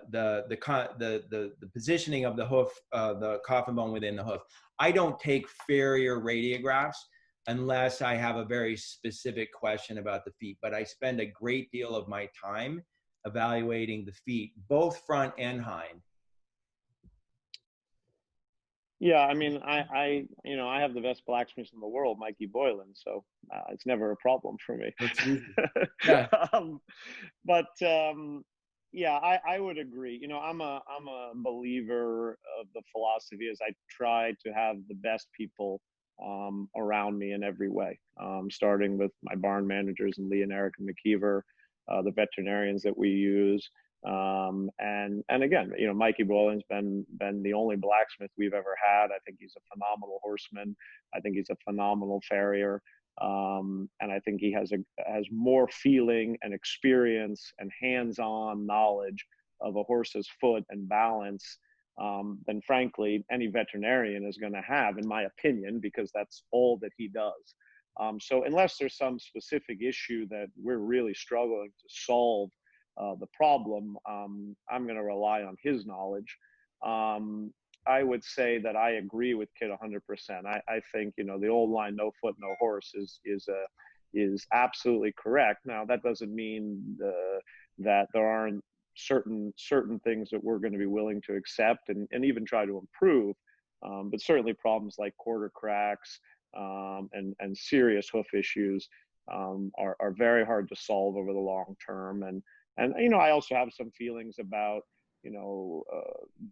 positioning of the hoof, the coffin bone within the hoof. I don't take farrier radiographs unless I have a very specific question about the feet, but I spend a great deal of my time evaluating the feet, both front and hind. Yeah, I mean, I you know, I have the best blacksmith in the world, Mikey Boylan, so it's never a problem for me. Yeah. But yeah, I would agree. You know, I'm a believer of the philosophy as I try to have the best people around me in every way, starting with my barn managers and Lee and Eric and McKeever, the veterinarians that we use. And again, you know, Mikey Boylan's been the only blacksmith we've ever had. I think he's a phenomenal horseman. I think he's a phenomenal farrier. And I think he has more feeling and experience and hands-on knowledge of a horse's foot and balance than frankly any veterinarian is going to have, in my opinion, because that's all that he does. So unless there's some specific issue that we're really struggling to solve the problem, I'm going to rely on his knowledge. I would say that I agree with Kit 100%. I think, you know, the old line, no foot, no horse is absolutely correct. Now, that doesn't mean that there aren't certain things that we're going to be willing to accept and even try to improve. But certainly problems like quarter cracks and serious hoof issues are very hard to solve over the long term. And you know, I also have some feelings about, you know,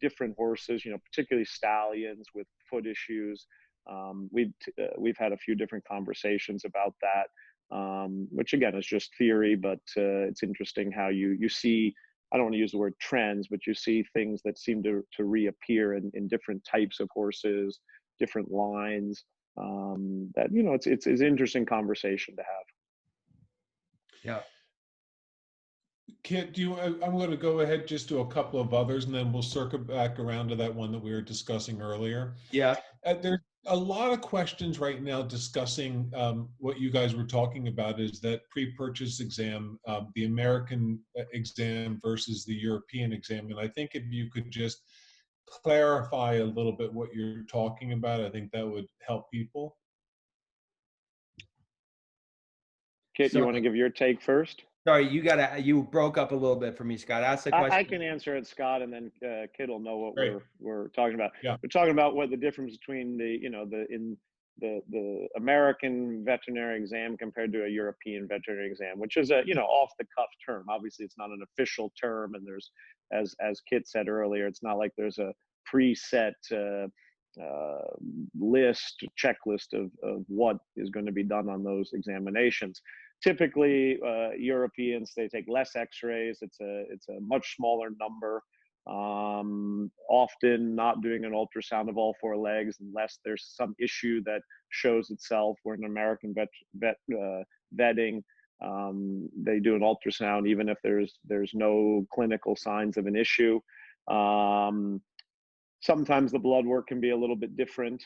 different horses, you know, particularly stallions with foot issues. We've had a few different conversations about that, which again is just theory, but it's interesting how you see. I don't want to use the word trends, but you see things that seem to reappear in different types of horses, different lines. That it's an interesting conversation to have. Yeah. Kit, I'm going to go ahead, just do a couple of others, and then we'll circle back around to that one that we were discussing earlier. Yeah. There's a lot of questions right now discussing what you guys were talking about, is that pre-purchase exam, the American exam versus the European exam. And I think if you could just clarify a little bit what you're talking about, I think that would help people. Kit, you want to give your take first? Sorry, you broke up a little bit for me, Scott. Ask the question. I can answer it, Scott, and then Kit will know what Great. we're talking about. Yeah. We're talking about what the difference between the American veterinary exam compared to a European veterinary exam, which is a off the cuff term. Obviously, it's not an official term, and there's, as Kit said earlier, it's not like there's a preset checklist of what is going to be done on those examinations. Typically, Europeans, they take less X-rays. It's a much smaller number. Often not doing an ultrasound of all four legs unless there's some issue that shows itself. Where in American vetting, they do an ultrasound even if there's no clinical signs of an issue. Sometimes the blood work can be a little bit different.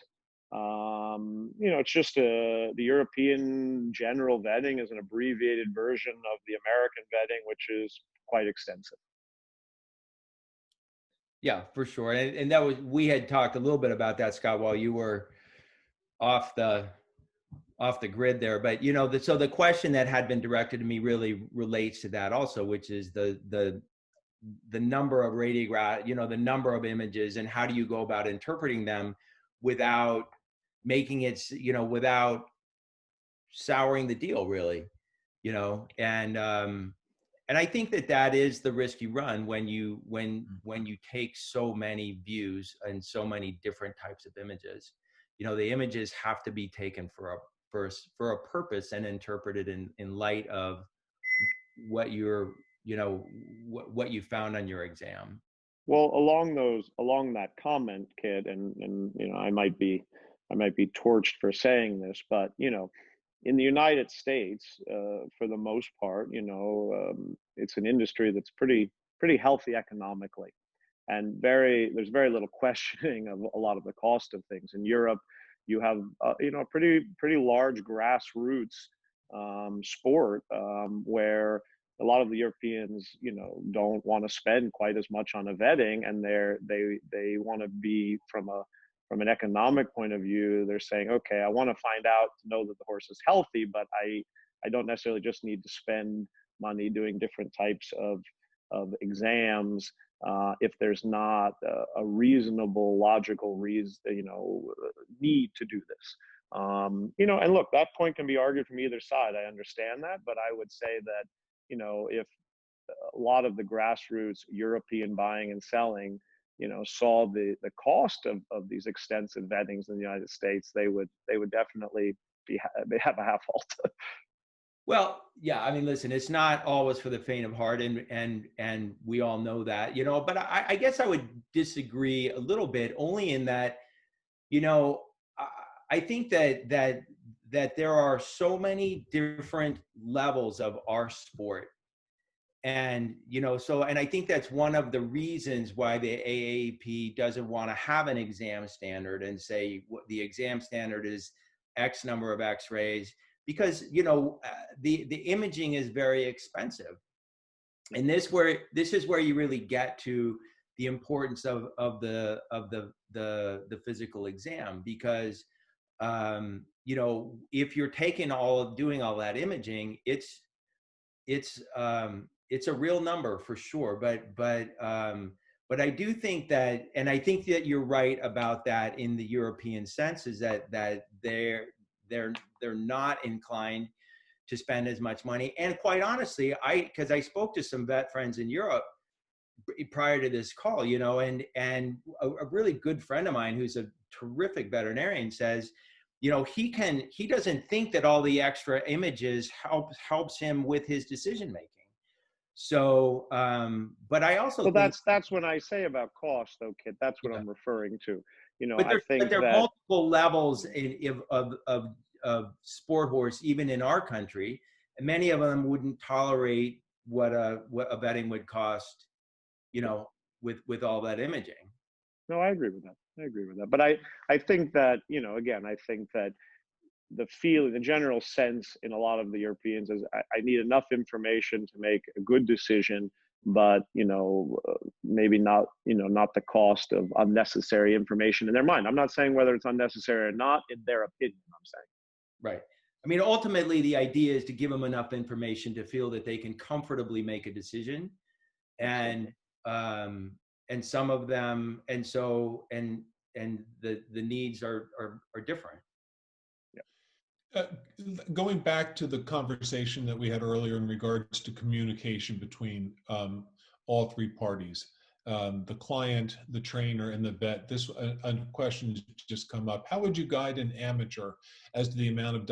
It's just the European general vetting is an abbreviated version of the American vetting, which is quite extensive. Yeah, for sure. And that was, we had talked a little bit about that, Scott, while you were off the grid there. But so the question that had been directed to me really relates to that also, which is the number of radiograph, the number of images, and how do you go about interpreting them without making it, without souring the deal, really, and I think that is the risk you run when you take so many views and so many different types of images. The images have to be taken for a purpose and interpreted in light of what what you found on your exam. Well, along that comment, Kit, and I might be torched for saying this, but in the United States, for the most part, it's an industry that's pretty healthy economically, and there's very little questioning of a lot of the cost of things. In Europe, you have a pretty large grassroots sport where a lot of the Europeans, don't want to spend quite as much on a vetting, and they want to be from an economic point of view. They're saying, okay, I want to find out to know that the horse is healthy, but I don't necessarily just need to spend money doing different types of exams if there's not a reasonable, logical need to do this. And look, that point can be argued from either side. I understand that, but I would say that if a lot of the grassroots European buying and selling, saw the cost of these extensive vettings in the United States, they would definitely have a half halt. Well, yeah, I mean, listen, it's not always for the faint of heart, and we all know that, but I guess I would disagree a little bit, only in that, I think that there are so many different levels of our sport. And, and I think that's one of the reasons why the AAP doesn't want to have an exam standard and say the exam standard is X number of X-rays, because, the imaging is very expensive. And this is where you really get to the importance of the physical exam, because, if you're doing all that imaging, it's a real number for sure, but I do think that, and I think that you're right about that in the European sense, is that they're not inclined to spend as much money. And quite honestly, because I spoke to some vet friends in Europe prior to this call, and a really good friend of mine who's a terrific veterinarian, says, you know, he doesn't think that all the extra images helps him with his decision making. So, but I also well, think that's when I say about cost, though, Kit. That's what I'm referring to. You know, but I think there are that multiple levels of sport horse, even in our country, and many of them wouldn't tolerate what a vetting would cost, you know, with all that imaging. no, I agree with that. I agree with that. But I think that, you know, again, I think that the feeling, the general sense in a lot of the Europeans is I need enough information to make a good decision, but, you know, maybe not, you know, not the cost of unnecessary information in their mind. I'm not saying whether it's unnecessary or not in their opinion, I'm saying. Right. I mean, ultimately, the idea is to give them enough information to feel that they can comfortably make a decision, and some of them, and the needs are different. Going back to the conversation that we had earlier in regards to communication between all three parties, the client, the trainer, and the vet, this a question has just come up. How would you guide an amateur as to the amount of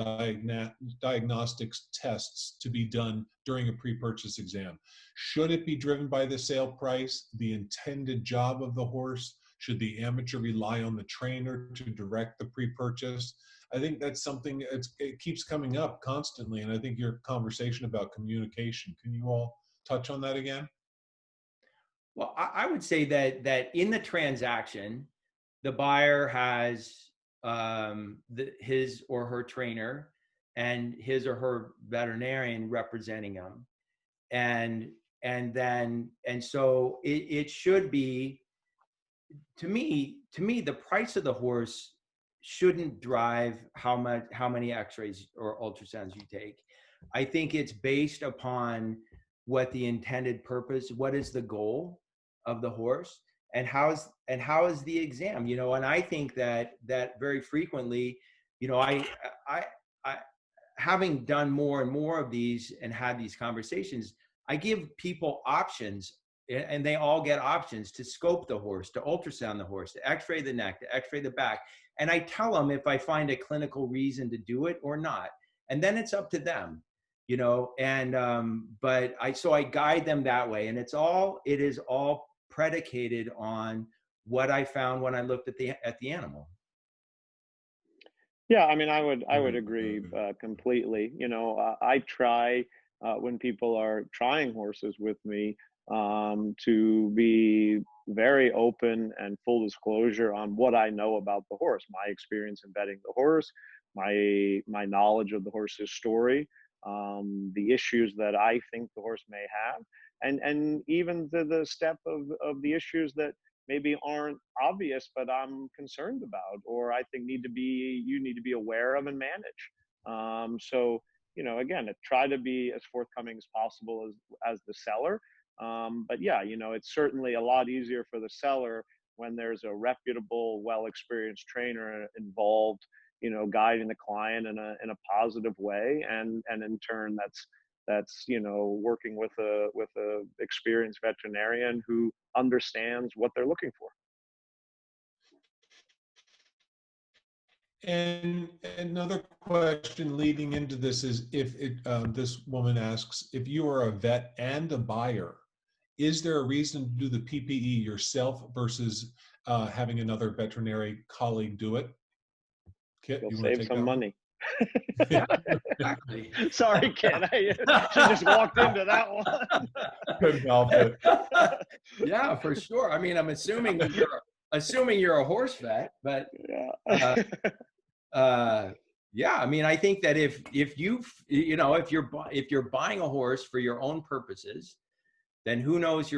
diagnostics tests to be done during a pre-purchase exam? Should it be driven by the sale price, the intended job of the horse? Should the amateur rely on the trainer to direct the pre-purchase? I think that's something, it keeps coming up constantly, and I think your conversation about communication, can you all touch on that again? Well, I would say that in the transaction, the buyer has his or her trainer and his or her veterinarian representing them, and so it should be, to me the price of the horse shouldn't drive how many x-rays or ultrasounds you take. I think it's based upon what the intended purpose, what is the goal of the horse, and how is the exam, you know. And I think that very frequently, you know, I having done more and more of these and had these conversations, I give people options, and they all get options to scope the horse, to ultrasound the horse, to x-ray the neck, to x-ray the back. And I tell them if I find a clinical reason to do it or not. And then it's up to them, you know. And but I guide them that way. And it is all predicated on what I found when I looked at the animal. Yeah, I mean, I would agree completely. You know, I try when people are trying horses with me to be very open and full disclosure on what I know about the horse, my experience in vetting the horse, my knowledge of the horse's story, the issues that I think the horse may have, and even the step of the issues that maybe aren't obvious, but I'm concerned about, or I think you need to be aware of and manage. So, you know, again, try to be as forthcoming as possible as the seller. But yeah, you know, it's certainly a lot easier for the seller when there's a reputable, well-experienced trainer involved, you know, guiding the client in a positive way, and in turn, that's you know, working with a experienced veterinarian who understands what they're looking for. And another question leading into this is, if this woman asks, if you are a vet and a buyer, is there a reason to do the PPE yourself versus having another veterinary colleague do it? Kit, You'll you want to save take some that money. Yeah, exactly. Sorry, Kit. I should just walked into that one. Couldn't help it. Yeah, for sure. I mean, I'm assuming you're a horse vet, but Yeah. yeah, I mean, I think that if you're buying a horse for your own purposes, then who knows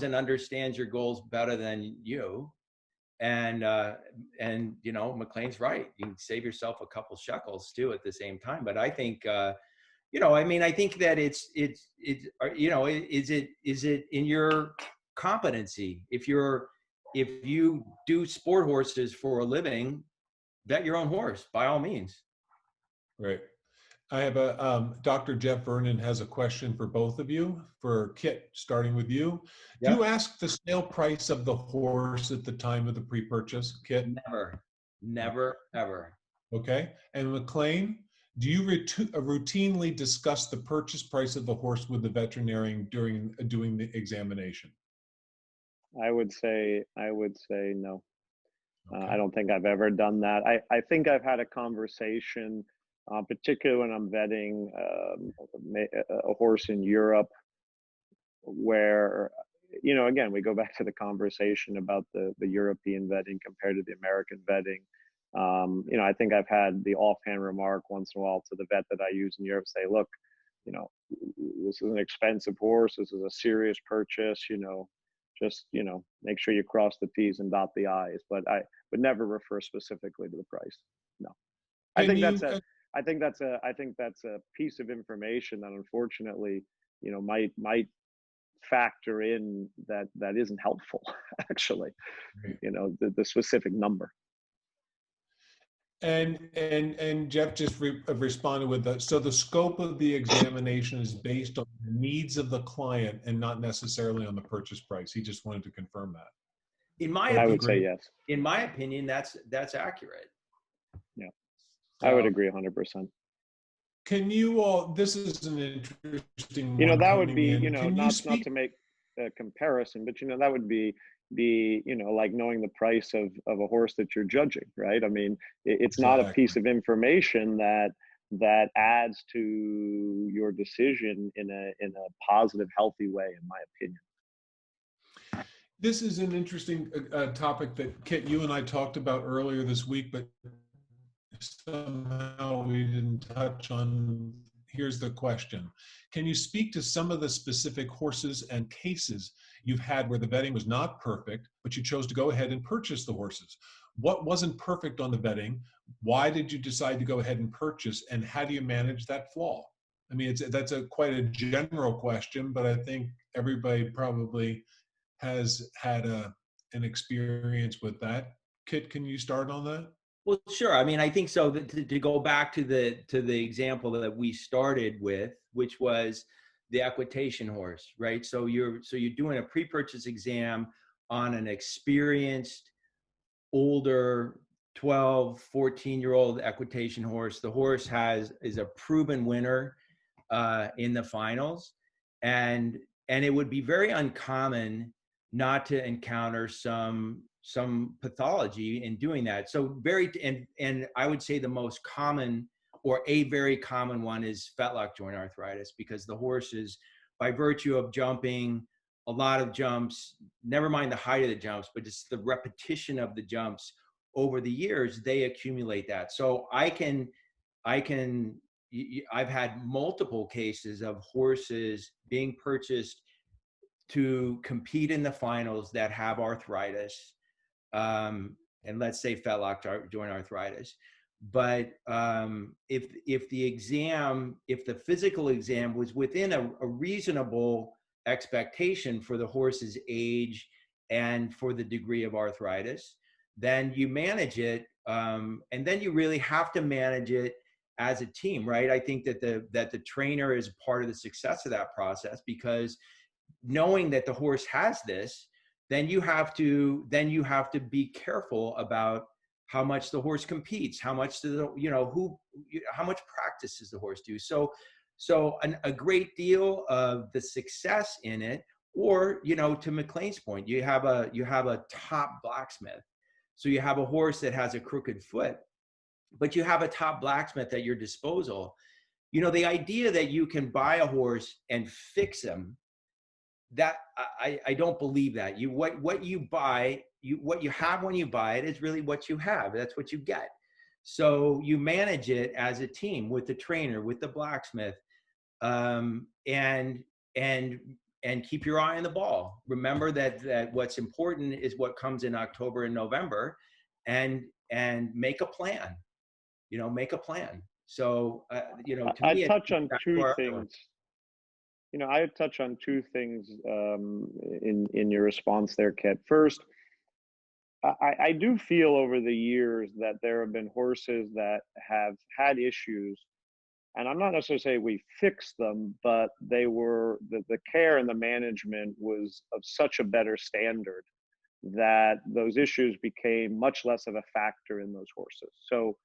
and understands your goals better than you. And you know, McLain's right. You can save yourself a couple shekels too at the same time. But I think you know, I mean, I think that it's you know, is it in your competency? If you do sport horses for a living, vet your own horse by all means. Right. I have Dr. Jeff Vernon has a question for both of you. For Kit, starting with you. Do Yeah. you ask the sale price of the horse at the time of the pre-purchase, Kit? Never, ever. Okay. And McLain, do you routinely discuss the purchase price of the horse with the veterinarian during doing the examination? I would say no. Okay. I don't think I've ever done that. I think I've had a conversation, particularly when I'm vetting a horse in Europe, where, again, we go back to the conversation about the European vetting compared to the American vetting. I think I've had the offhand remark once in a while to the vet that I use in Europe, say, look, this is an expensive horse. This is a serious purchase, just, make sure you cross the T's and dot the I's, but I would never refer specifically to the price. No. I think that's a piece of information that unfortunately, might factor in that isn't helpful actually, the specific number. And Jeff just responded with that. So the scope of the examination is based on the needs of the client and not necessarily on the purchase price. He just wanted to confirm that. I would say yes. In my opinion, that's accurate. Yeah, so, I would agree 100%. Can you all? This is an interesting one. That would be not to make a comparison, but that would be like knowing the price of a horse that you're judging, right? I mean, it's not a piece of information that adds to your decision in a positive, healthy way, in my opinion. This is an interesting topic that Kit, you and I talked about earlier this week, but somehow we didn't touch on. Here's the question. Can you speak to some of the specific horses and cases you've had where the vetting was not perfect, but you chose to go ahead and purchase the horses? What wasn't perfect on the vetting? Why did you decide to go ahead and purchase, and how do you manage that flaw? I mean, that's quite a general question, but I think everybody probably has had an experience with that. Kit, can you start on that? Well, sure. I mean, I think so. To go back to the example that we started with, which was the equitation horse, right? So you're doing a pre-purchase exam on an experienced, older 12, 14-year-old equitation horse. The horse is a proven winner in the finals, and it would be very uncommon not to encounter some pathology in doing that. So and I would say the most common, or a very common one, is fetlock joint arthritis, because the horses, by virtue of jumping a lot of jumps, never mind the height of the jumps, but just the repetition of the jumps over the years, they accumulate that. So I've had multiple cases of horses being purchased to compete in the finals that have arthritis, and let's say fetlock joint arthritis. But if the physical exam was within a reasonable expectation for the horse's age and for the degree of arthritis, then you manage it, and then you really have to manage it as a team, right? I think that the trainer is part of the success of that process, because knowing that the horse has this, then you have to be careful about how much the horse competes, how much how much practice does the horse do. So a great deal of the success in it, or to McLain's point, you have a top blacksmith. So you have a horse that has a crooked foot, but you have a top blacksmith at your disposal. The idea that you can buy a horse and fix him, that I don't believe that. What you buy, what you have when you buy it is really what you have. That's what you get. So you manage it as a team with the trainer, with the blacksmith, and keep your eye on the ball. Remember that what's important is what comes in October and November, and make a plan. Make a plan. So to me, I touch on two things. I would touch on two things in your response there, Kit. First, I do feel over the years that there have been horses that have had issues And I'm not necessarily saying we fixed them, but they were, the care and the management was of such a better standard that those issues became much less of a factor in those horses. So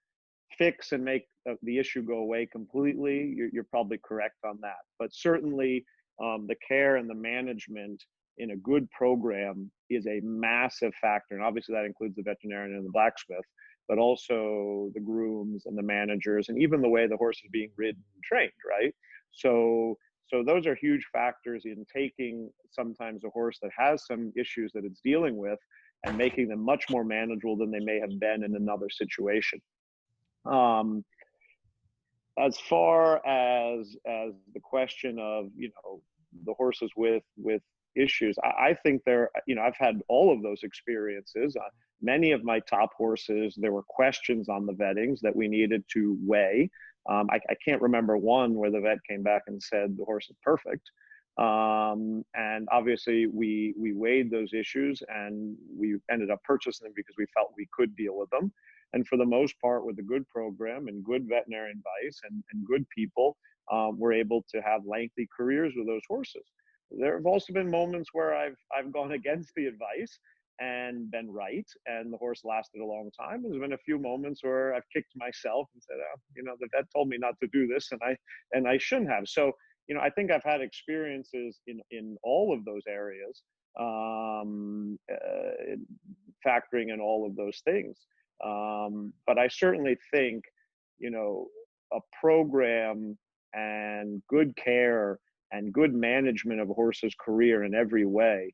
fix and make the issue go away completely, you're probably correct on that. But certainly the care and the management in a good program is a massive factor. And obviously that includes the veterinarian and the blacksmith, but also the grooms and the managers, and even the way the horse is being ridden and trained, right? So those are huge factors in taking sometimes a horse that has some issues that it's dealing with and making them much more manageable than they may have been in another situation. As far as the question of, you know, the horses with issues, I think there, you know, I've had all of those experiences. Many of my top horses, there were questions on the vettings that we needed to weigh. I can't remember one where the vet came back and said the horse is perfect. And obviously we weighed those issues and we ended up purchasing them because we felt we could deal with them. And for the most part, with a good program and good veterinary advice and good people, we're able to have lengthy careers with those horses. There have also been moments where I've gone against the advice and been right, and the horse lasted a long time. There's been a few moments where I've kicked myself and said, oh, you know, the vet told me not to do this, and I shouldn't have. So, you know, I think I've had experiences in all of those areas, factoring in all of those things. But I certainly think, you know, a program and good care and good management of a horse's career in every way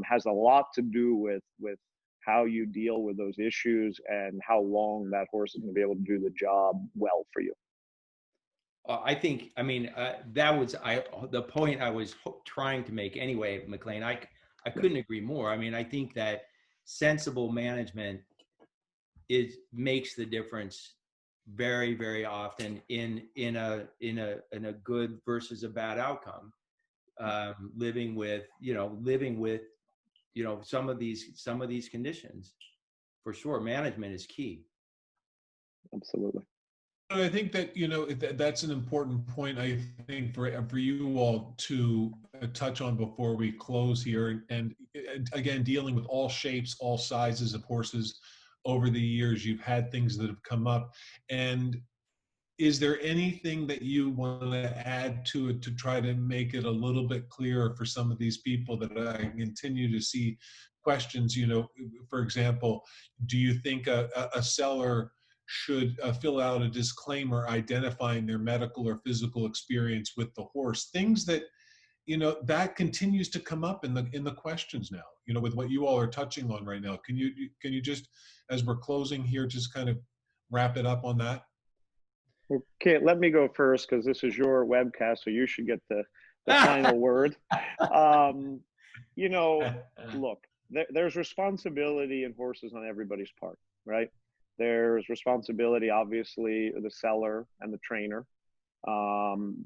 has a lot to do with how you deal with those issues and how long that horse is going to be able to do the job well for you. I think, I mean, that was the point I was trying to make anyway, McLain. I couldn't agree more. I mean, I think that sensible management makes the difference very, very often in a good versus a bad outcome. Living with some of these conditions, for sure. Management is key. Absolutely. I think that, you know, that's an important point, I think, for you all to touch on before we close here. And again, dealing with all shapes, all sizes of horses over the years, you've had things that have come up. And is there anything that you want to add to it to try to make it a little bit clearer for some of these people that I continue to see questions? You know, for example, do you think a seller should fill out a disclaimer identifying their medical or physical experience with the horse? Things that, you know, that continues to come up in the questions now, you know, with what you all are touching on right now. Can you just, as we're closing here, just kind of wrap it up on that? Okay, let me go first because this is your webcast, so you should get the final word. You know, look, there's responsibility in horses on everybody's part, right? There's responsibility, obviously, of the seller and the trainer.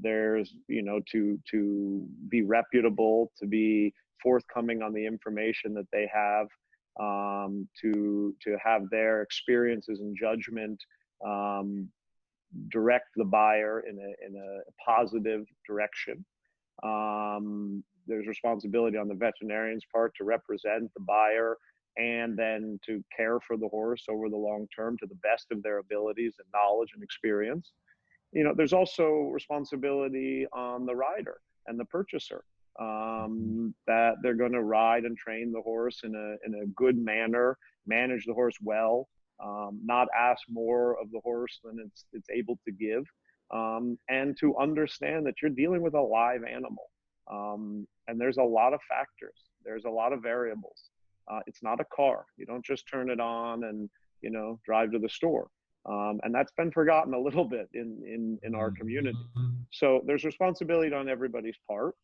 There's, you know, to be reputable, to be forthcoming on the information that they have, to have their experiences and judgment direct the buyer in a positive direction. There's responsibility on the veterinarian's part to represent the buyer and then to care for the horse over the long term to the best of their abilities and knowledge and experience. You know, there's also responsibility on the rider and the purchaser, that they're going to ride and train the horse in a good manner, manage the horse well, not ask more of the horse than it's able to give, and to understand that you're dealing with a live animal. And there's a lot of factors. There's a lot of variables. It's not a car. You don't just turn it on and, you know, drive to the store. And that's been forgotten a little bit in our community. So there's responsibility on everybody's part.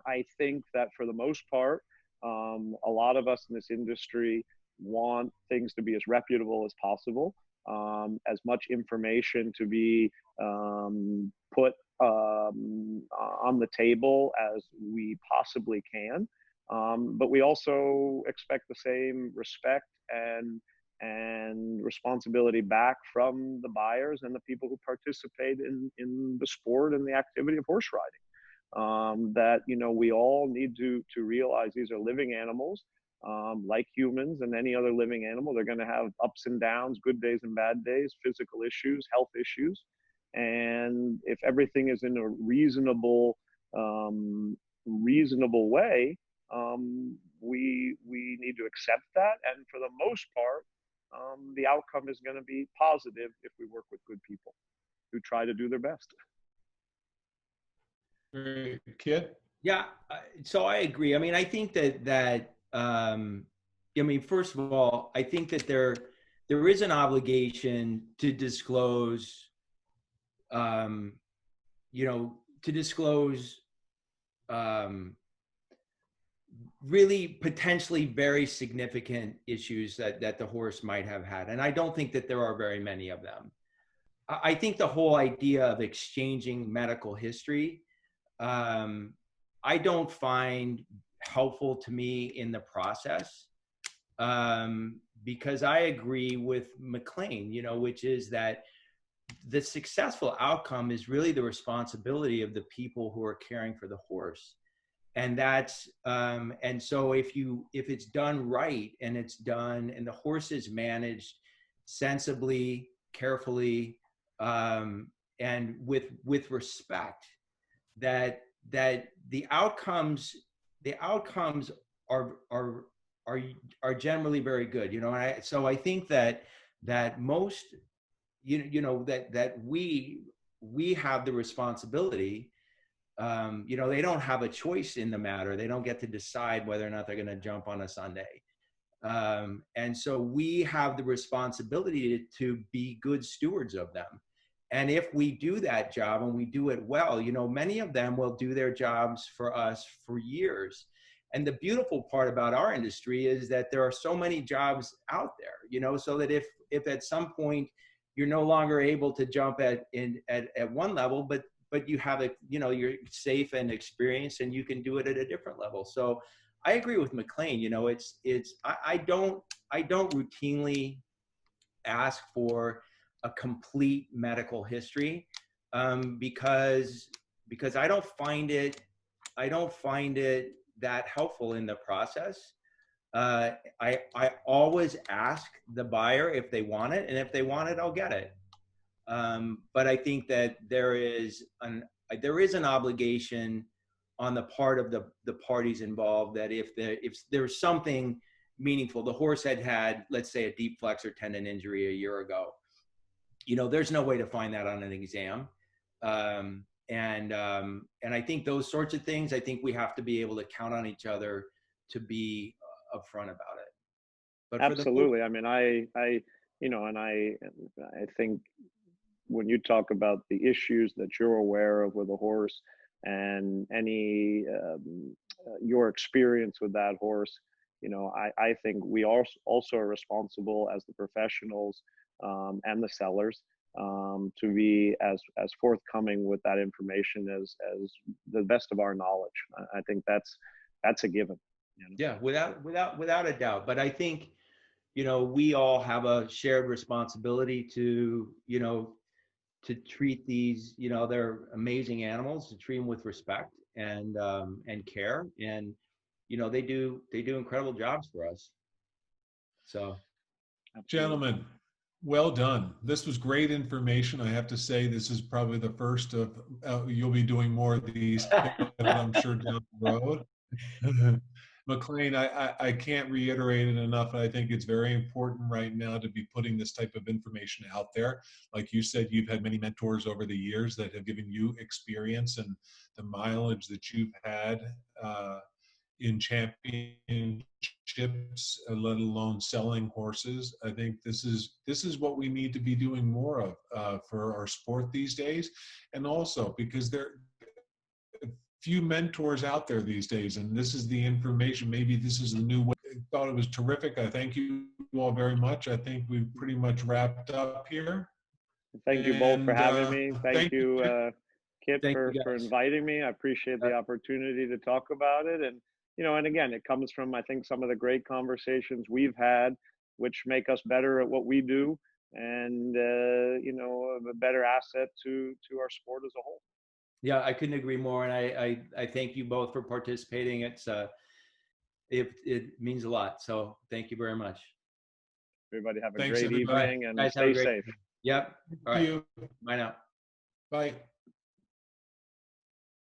I think that for the most part, a lot of us in this industry want things to be as reputable as possible, as much information to be put on the table as we possibly can. But we also expect the same respect and responsibility back from the buyers and the people who participate in the sport and the activity of horse riding. That, you know, we all need to realize these are living animals, like humans and any other living animal. They're going to have ups and downs, good days and bad days, physical issues, health issues. And if everything is in a reasonable way, we need to accept that. And for the most part, the outcome is going to be positive if we work with good people who try to do their best. Great. Kit? Yeah, so I agree. I mean, I think that I mean, first of all, I think that there is an obligation to disclose, you know, really potentially very significant issues that the horse might have had. And I don't think that there are very many of them. I think the whole idea of exchanging medical history, I don't find helpful to me in the process, because I agree with McLain, you know, which is that the successful outcome is really the responsibility of the people who are caring for the horse. And that's, and so if it's done right and it's done and the horse is managed sensibly, carefully, and with respect, that the outcomes are generally very good, you know. And so I think that most, you know, that we have the responsibility. You know, they don't have a choice in the matter. They don't get to decide whether or not they're going to jump on a Sunday. And so we have the responsibility to be good stewards of them. And if we do that job and we do it well, you know, many of them will do their jobs for us for years. And the beautiful part about our industry is that there are so many jobs out there, you know, so that if at some point you're no longer able to jump at one level, but you have you know, you're safe and experienced and you can do it at a different level. So I agree with McLain, you know, I don't routinely ask for a complete medical history, because I don't find it that helpful in the process. I always ask the buyer if they want it, and if they want it, I'll get it. But I think that there is an obligation on the part of the parties involved that if there's something meaningful, the horse had, let's say, a deep flexor tendon injury a year ago, you know, there's no way to find that on an exam. And I think those sorts of things, I think we have to be able to count on each other to be upfront about it. But absolutely. I mean, you know, and I think when you talk about the issues that you're aware of with a horse and any your experience with that horse, you know, I think we also are responsible as the professionals and the sellers to be as forthcoming with that information as the best of our knowledge. I think that's a given. You know? Yeah, without a doubt. But I think, you know, we all have a shared responsibility to, you know, to treat these, you know, they're amazing animals, to treat them with respect and care. And, you know, they do incredible jobs for us. So, Gentlemen, well done. This was great information. I have to say, this is probably the first of, you'll be doing more of these, I'm sure, down the road. McLain, I can't reiterate it enough. I think it's very important right now to be putting this type of information out there. Like you said, you've had many mentors over the years that have given you experience, and the mileage that you've had in championships, let alone selling horses. I think this is what we need to be doing more of for our sport these days, and also because there are few mentors out there these days, and this is the information. Maybe this is the new way. I thought it was terrific. I thank you all very much. I think we've pretty much wrapped up here. Thank you both for having me. Thank you, Kit, for inviting me. I appreciate the opportunity to talk about it. And, you know, and again, it comes from, I think, some of the great conversations we've had which make us better at what we do, and you know, a better asset to our sport as a whole. Yeah, I couldn't agree more, and I thank you both for participating. It means a lot. So thank you very much. Everybody have a Thanks, great everybody. evening, and Guys, have a stay great safe. evening. Yep. All right. Thank you. Bye now. Bye.